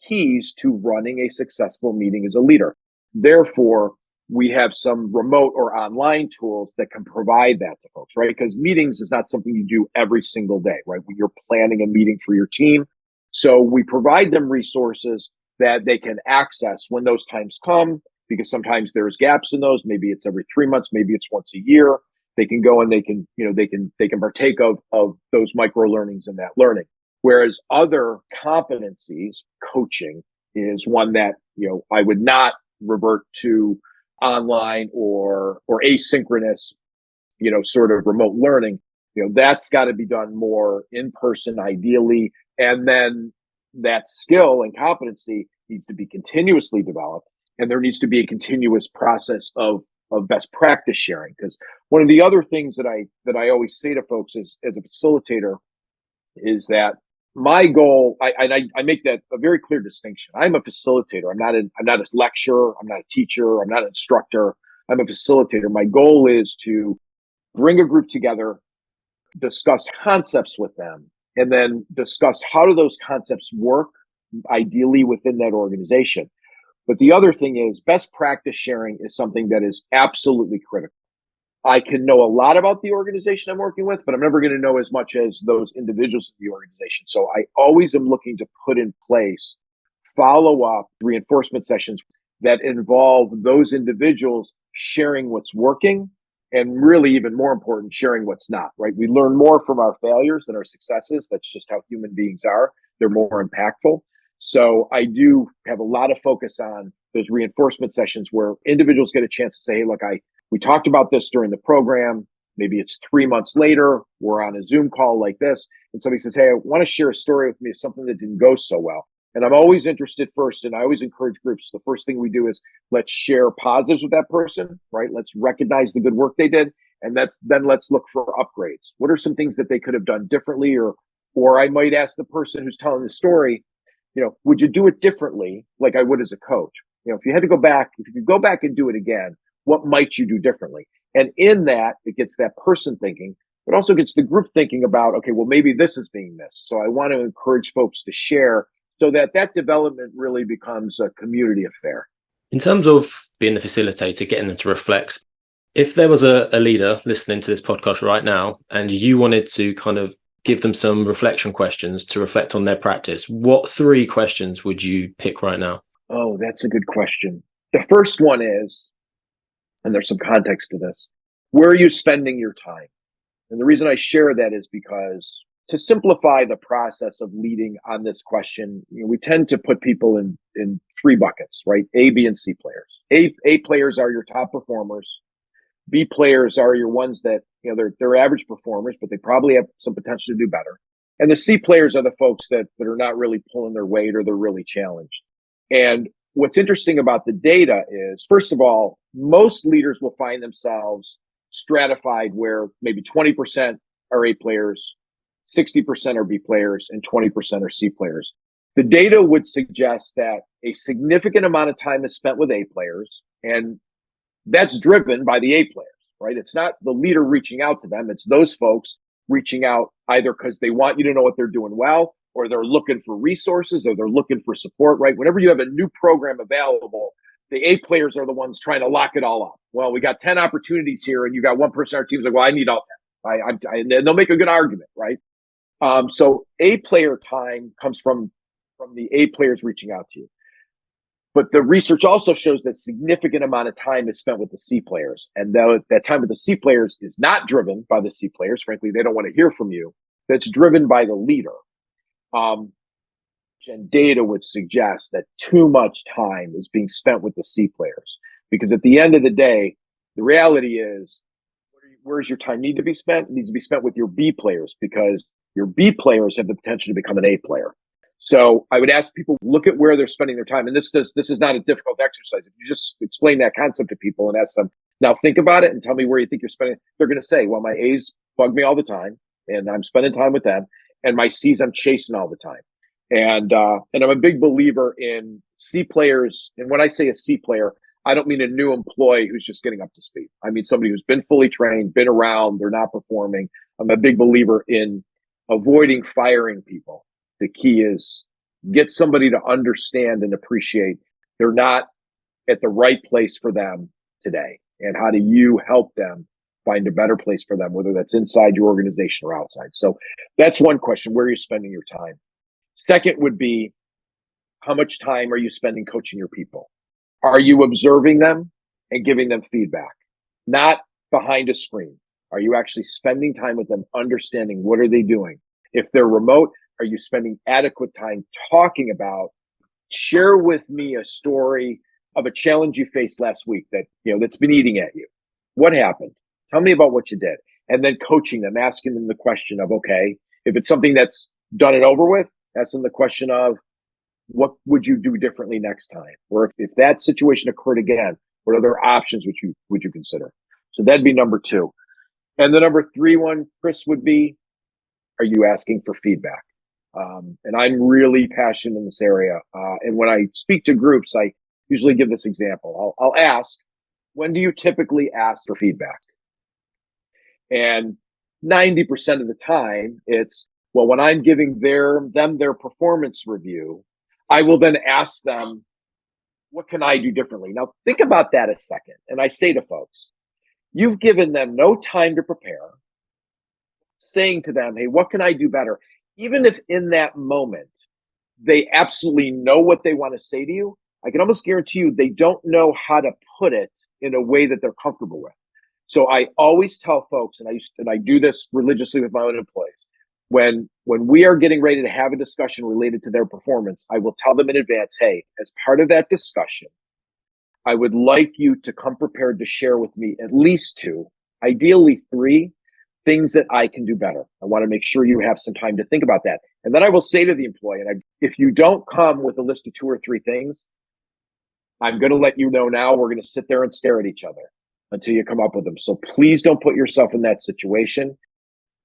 keys to running a successful meeting as a leader. Therefore, we have some remote or online tools that can provide that to folks, right? Because meetings is not something you do every single day, right? When you're planning a meeting for your team. So we provide them resources that they can access when those times come, because sometimes there's gaps in those. Maybe it's every 3 months, maybe it's once a year. They can go and they can partake of those micro learnings and that learning. Whereas other competencies, coaching is one that, I would not revert to online or asynchronous, sort of remote learning. That's got to be done more in person, ideally. And then that skill and competency needs to be continuously developed. And there needs to be a continuous process of best practice sharing. Because one of the other things that I always say to folks as a facilitator is that my goal, I make that a very clear distinction. I'm a facilitator. I'm not a lecturer. I'm not a teacher. I'm not an instructor. I'm a facilitator. My goal is to bring a group together, discuss concepts with them, and then discuss how do those concepts work ideally within that organization. But the other thing is best practice sharing is something that is absolutely critical. I can know a lot about the organization I'm working with, but I'm never going to know as much as those individuals in the organization. So I always am looking to put in place follow-up reinforcement sessions that involve those individuals sharing what's working and really even more important, sharing what's not, right? We learn more from our failures than our successes. That's just how human beings are. They're more impactful. So I do have a lot of focus on those reinforcement sessions where individuals get a chance to say, hey, look, we talked about this during the program. Maybe it's 3 months later. We're on a Zoom call like this. And somebody says, hey, I want to share a story with me of something that didn't go so well. And I'm always interested first, and I always encourage groups. The first thing we do is let's share positives with that person, right? Let's recognize the good work they did. And then let's look for upgrades. What are some things that they could have done differently? Or I might ask the person who's telling the story, would you do it differently like I would as a coach? If you could go back and do it again, what might you do differently? And in that, it gets that person thinking, but also gets the group thinking about, okay, well, maybe this is being missed. So I want to encourage folks to share so that development really becomes a community affair. In terms of being the facilitator, getting them to reflect, if there was a leader listening to this podcast right now and you wanted to kind of give them some reflection questions to reflect on their practice, what 3 questions would you pick right now? Oh, that's a good question. The first one is, and there's some context to this, where are you spending your time? And the reason I share that is because to simplify the process of leading on this question, we tend to put people in 3 buckets, right? A, B, and C players. A players are your top performers. B players are your ones that, they're average performers, but they probably have some potential to do better. And the C players are the folks that are not really pulling their weight or they're really challenged. And what's interesting about the data is, first of all, most leaders will find themselves stratified where maybe 20% are A players, 60% are B players, and 20% are C players. The data would suggest that a significant amount of time is spent with A players, and that's driven by the A players, right? It's not the leader reaching out to them. It's those folks reaching out either because they want you to know what they're doing well, or they're looking for resources, or they're looking for support, right? Whenever you have a new program available, the A players are the ones trying to lock it all up. Well, we got 10 opportunities here, and you got one person on our team's like, well, I need all 10. And they'll make a good argument, right? So A player time comes from the A players reaching out to you. But the research also shows that significant amount of time is spent with the C players. And that time with the C players is not driven by the C players. Frankly, they don't want to hear from you. That's driven by the leader. And data would suggest that too much time is being spent with the C players. Because at the end of the day, the reality is, where's your time need to be spent? It needs to be spent with your B players, because your B players have the potential to become an A player. So I would ask people, look at where they're spending their time. And this is not a difficult exercise. If you just explain that concept to people and ask them, now think about it and tell me where you think you're spending, they're going to say, well, my A's bug me all the time and I'm spending time with them. And my C's I'm chasing all the time. And I'm a big believer in C players. And when I say a C player, I don't mean a new employee who's just getting up to speed. I mean somebody who's been fully trained, been around, they're not performing. I'm a big believer in avoiding firing people. The key is get somebody to understand and appreciate they're not at the right place for them today. And how do you help them find a better place for them, whether that's inside your organization or outside? So that's one question. Where are you spending your time? Second would be, how much time are you spending coaching your people? Are you observing them and giving them feedback? Not behind a screen. Are you actually spending time with them, understanding what are they doing? If they're remote, are you spending adequate time talking about, share with me a story of a challenge you faced last week that's been eating at you. What happened? Tell me about what you did. And then coaching them, asking them the question of, okay, if it's something that's done and over with, ask them the question of, what would you do differently next time? Or if that situation occurred again, what other options would you consider? So that'd be number 2. And the number 3 one, Chris, would be, are you asking for feedback? And I'm really passionate in this area. And when I speak to groups, I usually give this example. I'll ask, when do you typically ask for feedback? And 90% of the time, it's, well, when I'm giving them their performance review, I will then ask them, what can I do differently? Now, think about that a second. And I say to folks, you've given them no time to prepare, saying to them, hey, what can I do better? Even if in that moment they absolutely know what they want to say to you, I can almost guarantee you they don't know how to put it in a way that they're comfortable with. So I always tell folks, and I do this religiously with my own employees, when we are getting ready to have a discussion related to their performance, I will tell them in advance, hey, as part of that discussion, I would like you to come prepared to share with me at least two, ideally three things that I can do better. I want to make sure you have some time to think about that. And then I will say to the employee, if you don't come with a list of two or three things, I'm going to let you know now, we're going to sit there and stare at each other until you come up with them. So please don't put yourself in that situation.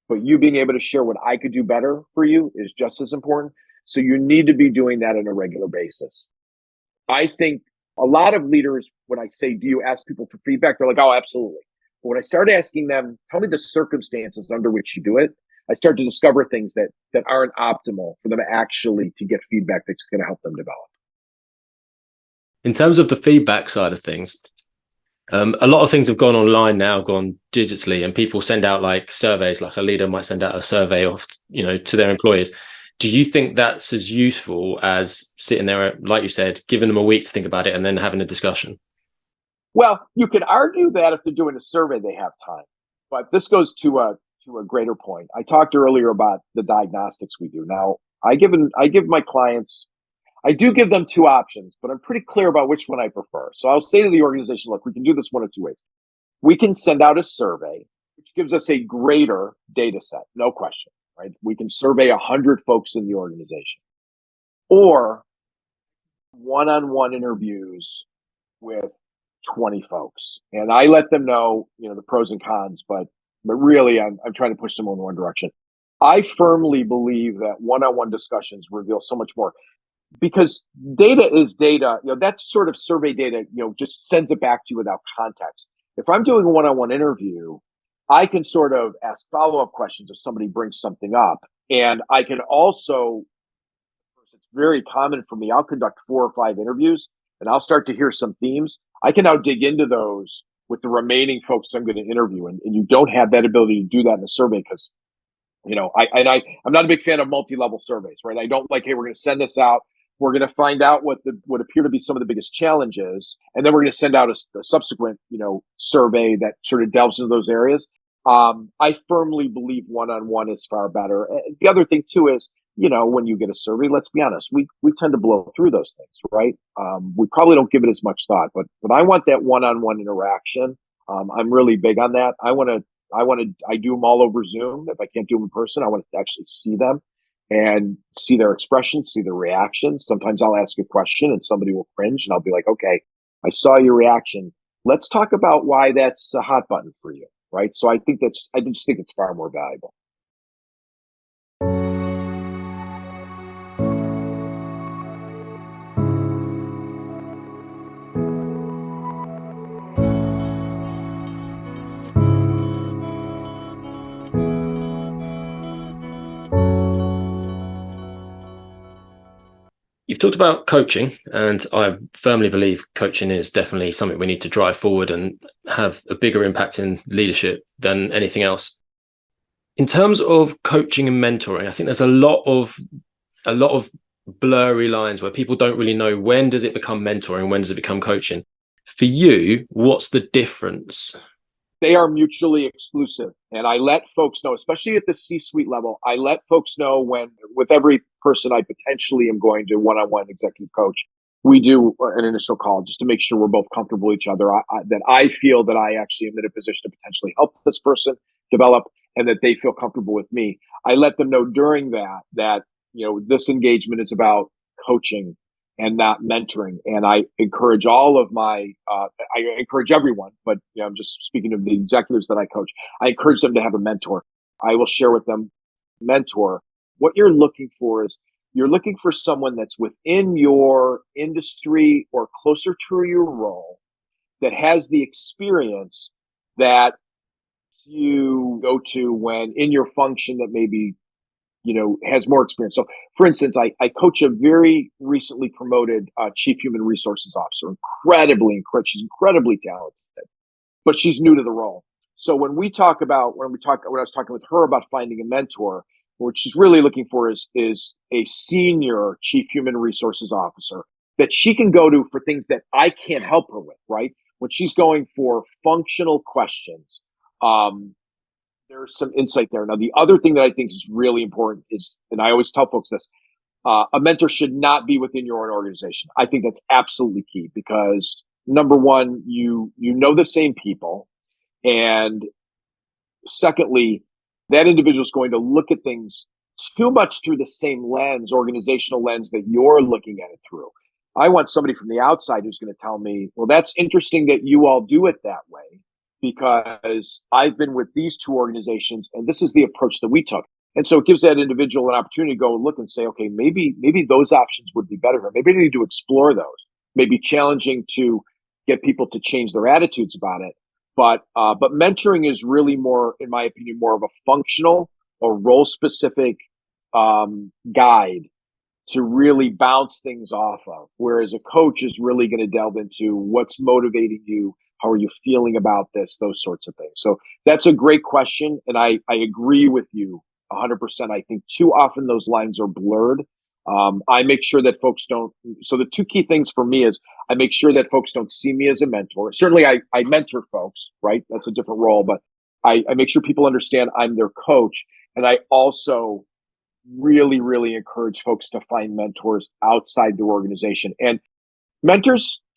But you being able to share what I could do better for you is just as important. So you need to be doing that on a regular basis. I think a lot of leaders, when I say, do you ask people for feedback? They're like, oh, absolutely. But when I start asking them, tell me the circumstances under which you do it, I start to discover things that aren't optimal for them actually to get feedback that's going to help them develop. In terms of the feedback side of things, a lot of things have gone online now, gone digitally, and people send out like surveys, like a leader might send out a survey of, to their employees. Do you think that's as useful as sitting there, like you said, giving them a week to think about it and then having a discussion? Well, you could argue that if they're doing a survey, they have time. But this goes to a greater point. I talked earlier about the diagnostics we do. Now, I give my clients, I do give them two options, but I'm pretty clear about which one I prefer. So I'll say to the organization, look, we can do this one of two ways. We can send out a survey, which gives us a greater data set, no question, right? We can survey 100 folks in the organization. Or one-on-one interviews with 20 folks. And I let them know, the pros and cons, but really I'm trying to push them in one direction. I firmly believe that one-on-one discussions reveal so much more because data is data. That sort of survey data, just sends it back to you without context. If I'm doing a one-on-one interview, I can sort of ask follow-up questions if somebody brings something up. And I can also, it's very common for me, I'll conduct 4 or 5 interviews and I'll start to hear some themes. I can now dig into those with the remaining folks I'm going to interview. And you don't have that ability to do that in a survey because, I'm not a big fan of multi-level surveys, right? I don't like, hey, we're going to send this out. We're going to find out what appear to be some of the biggest challenges. And then we're going to send out a subsequent, survey that sort of delves into those areas. I firmly believe one-on-one is far better. The other thing too is, when you get a survey, let's be honest, we tend to blow through those things, right? We probably don't give it as much thought, but I want that one-on-one interaction. I'm really big on that. I do them all over Zoom. If I can't do them in person, I want to actually see them and see their expressions, see their reactions. Sometimes I'll ask a question and somebody will cringe and I'll be like, okay, I saw your reaction. Let's talk about why that's a hot button for you, right? So I just think it's far more valuable. You've talked about coaching, and I firmly believe coaching is definitely something we need to drive forward and have a bigger impact in leadership than anything else. In terms of coaching and mentoring, I think there's a lot of blurry lines where people don't really know when does it become mentoring, when does it become coaching. For you, what's the difference? They are mutually exclusive. And I let folks know, especially at the C-suite level, I let folks know with every person I potentially am going to one-on-one executive coach, we do an initial call just to make sure we're both comfortable with each other, that I feel that I actually am in a position to potentially help this person develop and that they feel comfortable with me. I let them know during that, this engagement is about coaching and not mentoring. And I encourage I encourage everyone, but I'm just speaking of the executives that I coach. I encourage them to have a mentor. I will share with them, mentor, what you're looking for is you're looking for someone that's within your industry or closer to your role that has the experience that you go to when in your function that maybe has more experience. So, for instance, I coach a very recently promoted chief human resources officer. She's incredibly talented, but she's new to the role. So when I was talking with her about finding a mentor, what she's really looking for is a senior chief human resources officer that she can go to for things that I can't help her with, right? When she's going for functional questions, there's some insight there. Now, the other thing that I think is really important is, and I always tell folks this, a mentor should not be within your own organization. I think that's absolutely key because number one, you know the same people, and secondly, that individual is going to look at things too much through the same lens, organizational lens that you're looking at it through. I want somebody from the outside who's going to tell me, well, that's interesting that you all do it that way because I've been with these two organizations and this is the approach that we took. And so it gives that individual an opportunity to go look and say, okay, maybe those options would be better. Maybe I need to explore those. Maybe challenging to get people to change their attitudes about it. But mentoring is really more, in my opinion, more of a functional or role specific guide to really bounce things off of. Whereas a coach is really going to delve into what's motivating you, how are you feeling about this, those sorts of things. So that's a great question, and I agree with you 100%. I think too often those lines are blurred. I make sure that folks don't. So the two key things for me is I make sure that folks don't see me as a mentor. Certainly, I mentor folks, right? That's a different role, but I make sure people understand I'm their coach, and I also really, really encourage folks to find mentors outside their organization. And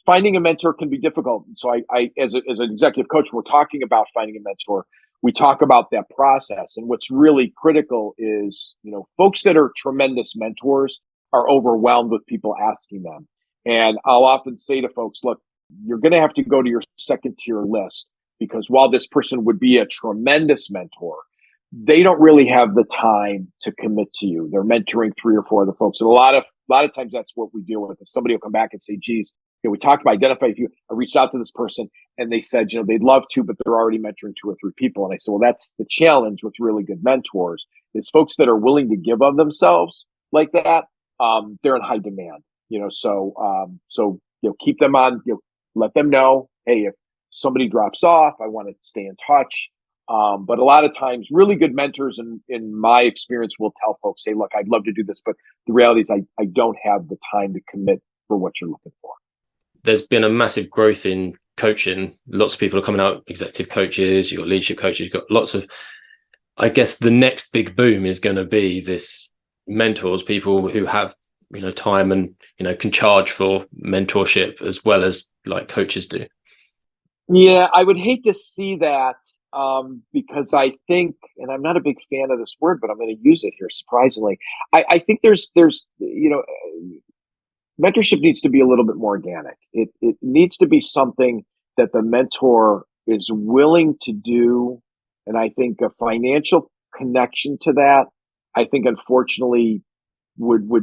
finding a mentor can be difficult. So I as an executive coach, we're talking about finding a mentor. We talk about that process. And what's really critical is, folks that are tremendous mentors are overwhelmed with people asking them. And I'll often say to folks, look, you're going to have to go to your second tier list because while this person would be a tremendous mentor, they don't really have the time to commit to you. They're mentoring 3 or 4 other folks. And a lot of times that's what we deal with. Somebody will come back and say, geez, we talked about identifying you. I reached out to this person and they said, they'd love to, but they're already mentoring 2 or 3 people. And I said, well, that's the challenge with really good mentors is folks that are willing to give of themselves like that. They're in high demand, so keep them on, let them know, hey, if somebody drops off, I want to stay in touch. But a lot of times really good mentors in my experience will tell folks, hey, look, I'd love to do this, but the reality is I don't have the time to commit for what you're looking for. There's been a massive growth in coaching. Lots of people are coming out, executive coaches, you've got leadership coaches, you've got lots of, I guess the next big boom is going to be this mentors, people who have, time and, can charge for mentorship as well as like coaches do. Yeah, I would hate to see that because I think, and I'm not a big fan of this word, but I'm going to use it here, surprisingly. I think there's mentorship needs to be a little bit more organic. It needs to be something that the mentor is willing to do. And I think a financial connection to that, I think unfortunately would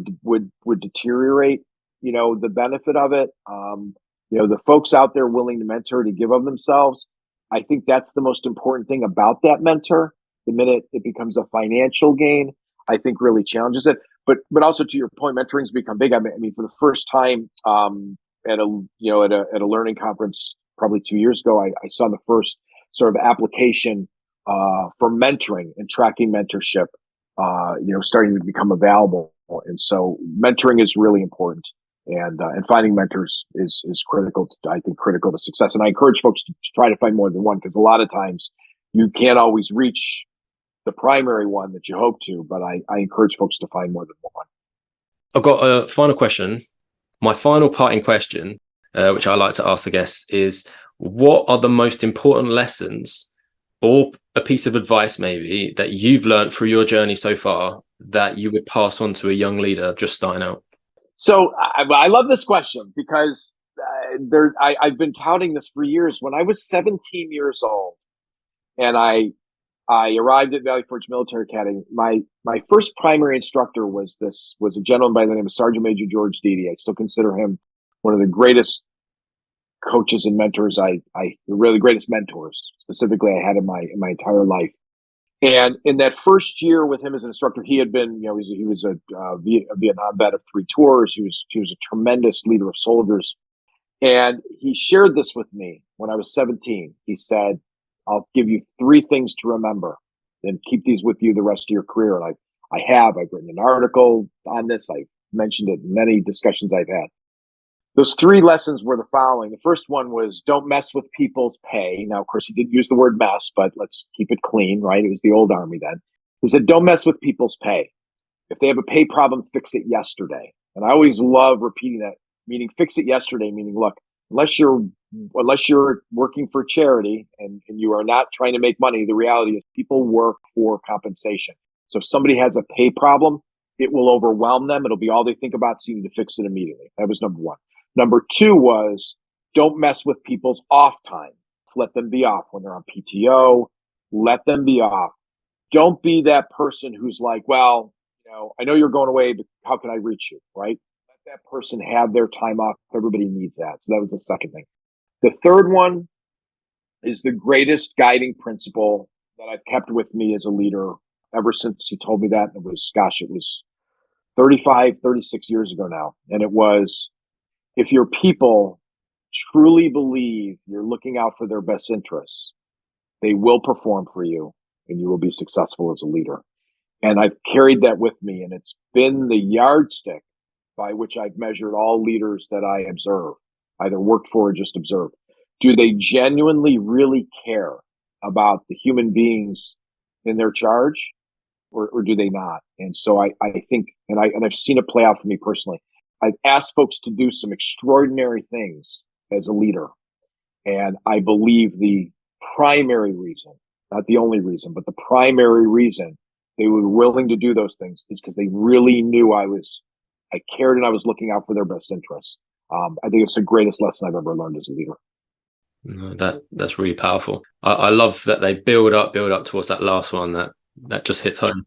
deteriorate, the benefit of it. The folks out there willing to mentor, to give of themselves. I think that's the most important thing about that mentor. The minute it becomes a financial gain, I think really challenges it. But also to your point, mentoring's become big. I mean, for the first time at a learning conference probably 2 years ago, I saw the first sort of application for mentoring and tracking mentorship, starting to become available. And so mentoring is really important, and finding mentors is critical. Critical to success. And I encourage folks to try to find more than one because a lot of times you can't always reach the primary one that you hope to, but I encourage folks to find more than one. I've got a final question. My final parting question, which I like to ask the guests, is what are the most important lessons or a piece of advice maybe that you've learned through your journey so far that you would pass on to a young leader just starting out? So I love this question because I've been touting this for years. When I was 17 years old and I arrived at Valley Forge Military Academy, my first primary instructor was a gentleman by the name of Sergeant Major George Deedy. I still consider him one of the greatest coaches and mentors. Really greatest mentors specifically I had in my entire life. And in that first year with him as an instructor, he had been, he was a Vietnam vet of 3 tours. He was a tremendous leader of soldiers. And he shared this with me when I was 17. He said, I'll give you 3 things to remember and keep these with you the rest of your career. And I've written an article on this. I've mentioned it in many discussions I've had. Those 3 lessons were the following. The first one was don't mess with people's pay. Now, of course, he didn't use the word mess, but let's keep it clean, right? It was the old Army then. He said, don't mess with people's pay. If they have a pay problem, fix it yesterday. And I always love repeating that, meaning fix it yesterday, meaning, look, unless you're working for charity and you are not trying to make money, the reality is people work for compensation. So if somebody has a pay problem, it will overwhelm them. It'll be all they think about, so you need to fix it immediately. That was number 1. Number 2 was don't mess with people's off time. Let them be off when they're on PTO. Let them be off. Don't be that person who's like, well, I know you're going away, but how can I reach you, right? Let that person have their time off. Everybody needs that. So that was the second thing. The third one is the greatest guiding principle that I've kept with me as a leader ever since he told me that. It was 36 years ago now. And it was, if your people truly believe you're looking out for their best interests, they will perform for you and you will be successful as a leader. And I've carried that with me, and it's been the yardstick by which I've measured all leaders that I observe, either worked for or just observed. Do they genuinely really care about the human beings in their charge, or do they not? And so I think, and I've seen it play out for me personally. I've asked folks to do some extraordinary things as a leader. And I believe the primary reason, not the only reason, but the primary reason they were willing to do those things is because they really knew I cared and I was looking out for their best interests. I think it's the greatest lesson I've ever learned as a leader. No, that's really powerful. I love that they build up towards that last one that just hits home.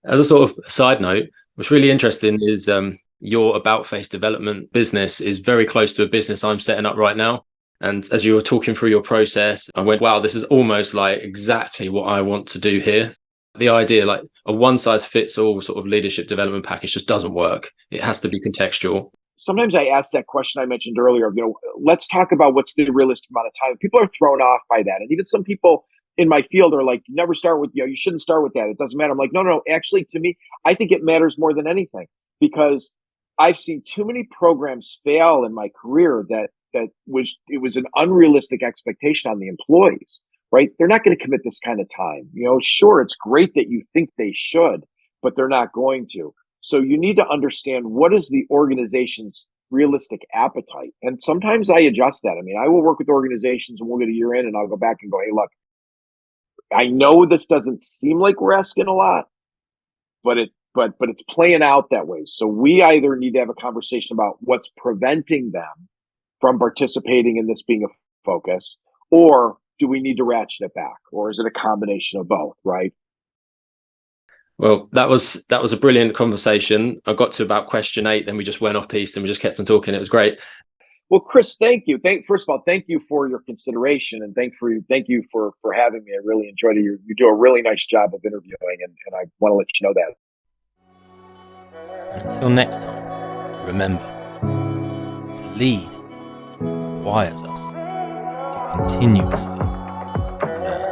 As a sort of side note, what's really interesting is your about face development business is very close to a business I'm setting up right now. And as you were talking through your process, I went, wow, this is almost like exactly what I want to do here. The idea, like a one size fits all sort of leadership development package, just doesn't work. It has to be contextual. Sometimes I ask that question I mentioned earlier, let's talk about what's the realistic amount of time. People are thrown off by that. And even some people in my field are like, never start with, you shouldn't start with that. It doesn't matter. I'm like, no. Actually, to me, I think it matters more than anything, because I've seen too many programs fail in my career that it was an unrealistic expectation on the employees, right? They're not going to commit this kind of time. Sure, it's great that you think they should, but they're not going to. So you need to understand what is the organization's realistic appetite. And sometimes I adjust that. I mean, I will work with organizations and we'll get a year in and I'll go back and go, hey, look, I know this doesn't seem like we're asking a lot, but it's playing out that way. So we either need to have a conversation about what's preventing them from participating in this being a focus, or do we need to ratchet it back, or is it a combination of both, right? Well, that was a brilliant conversation. I got to about question 8, then we just went off piece and we just kept on talking. It was great. Well, Chris, thank you. First of all, thank you for your consideration, and thank you for having me. I really enjoyed it. You do a really nice job of interviewing, and I want to let you know that. And until next time, remember, to lead requires us to continuously learn.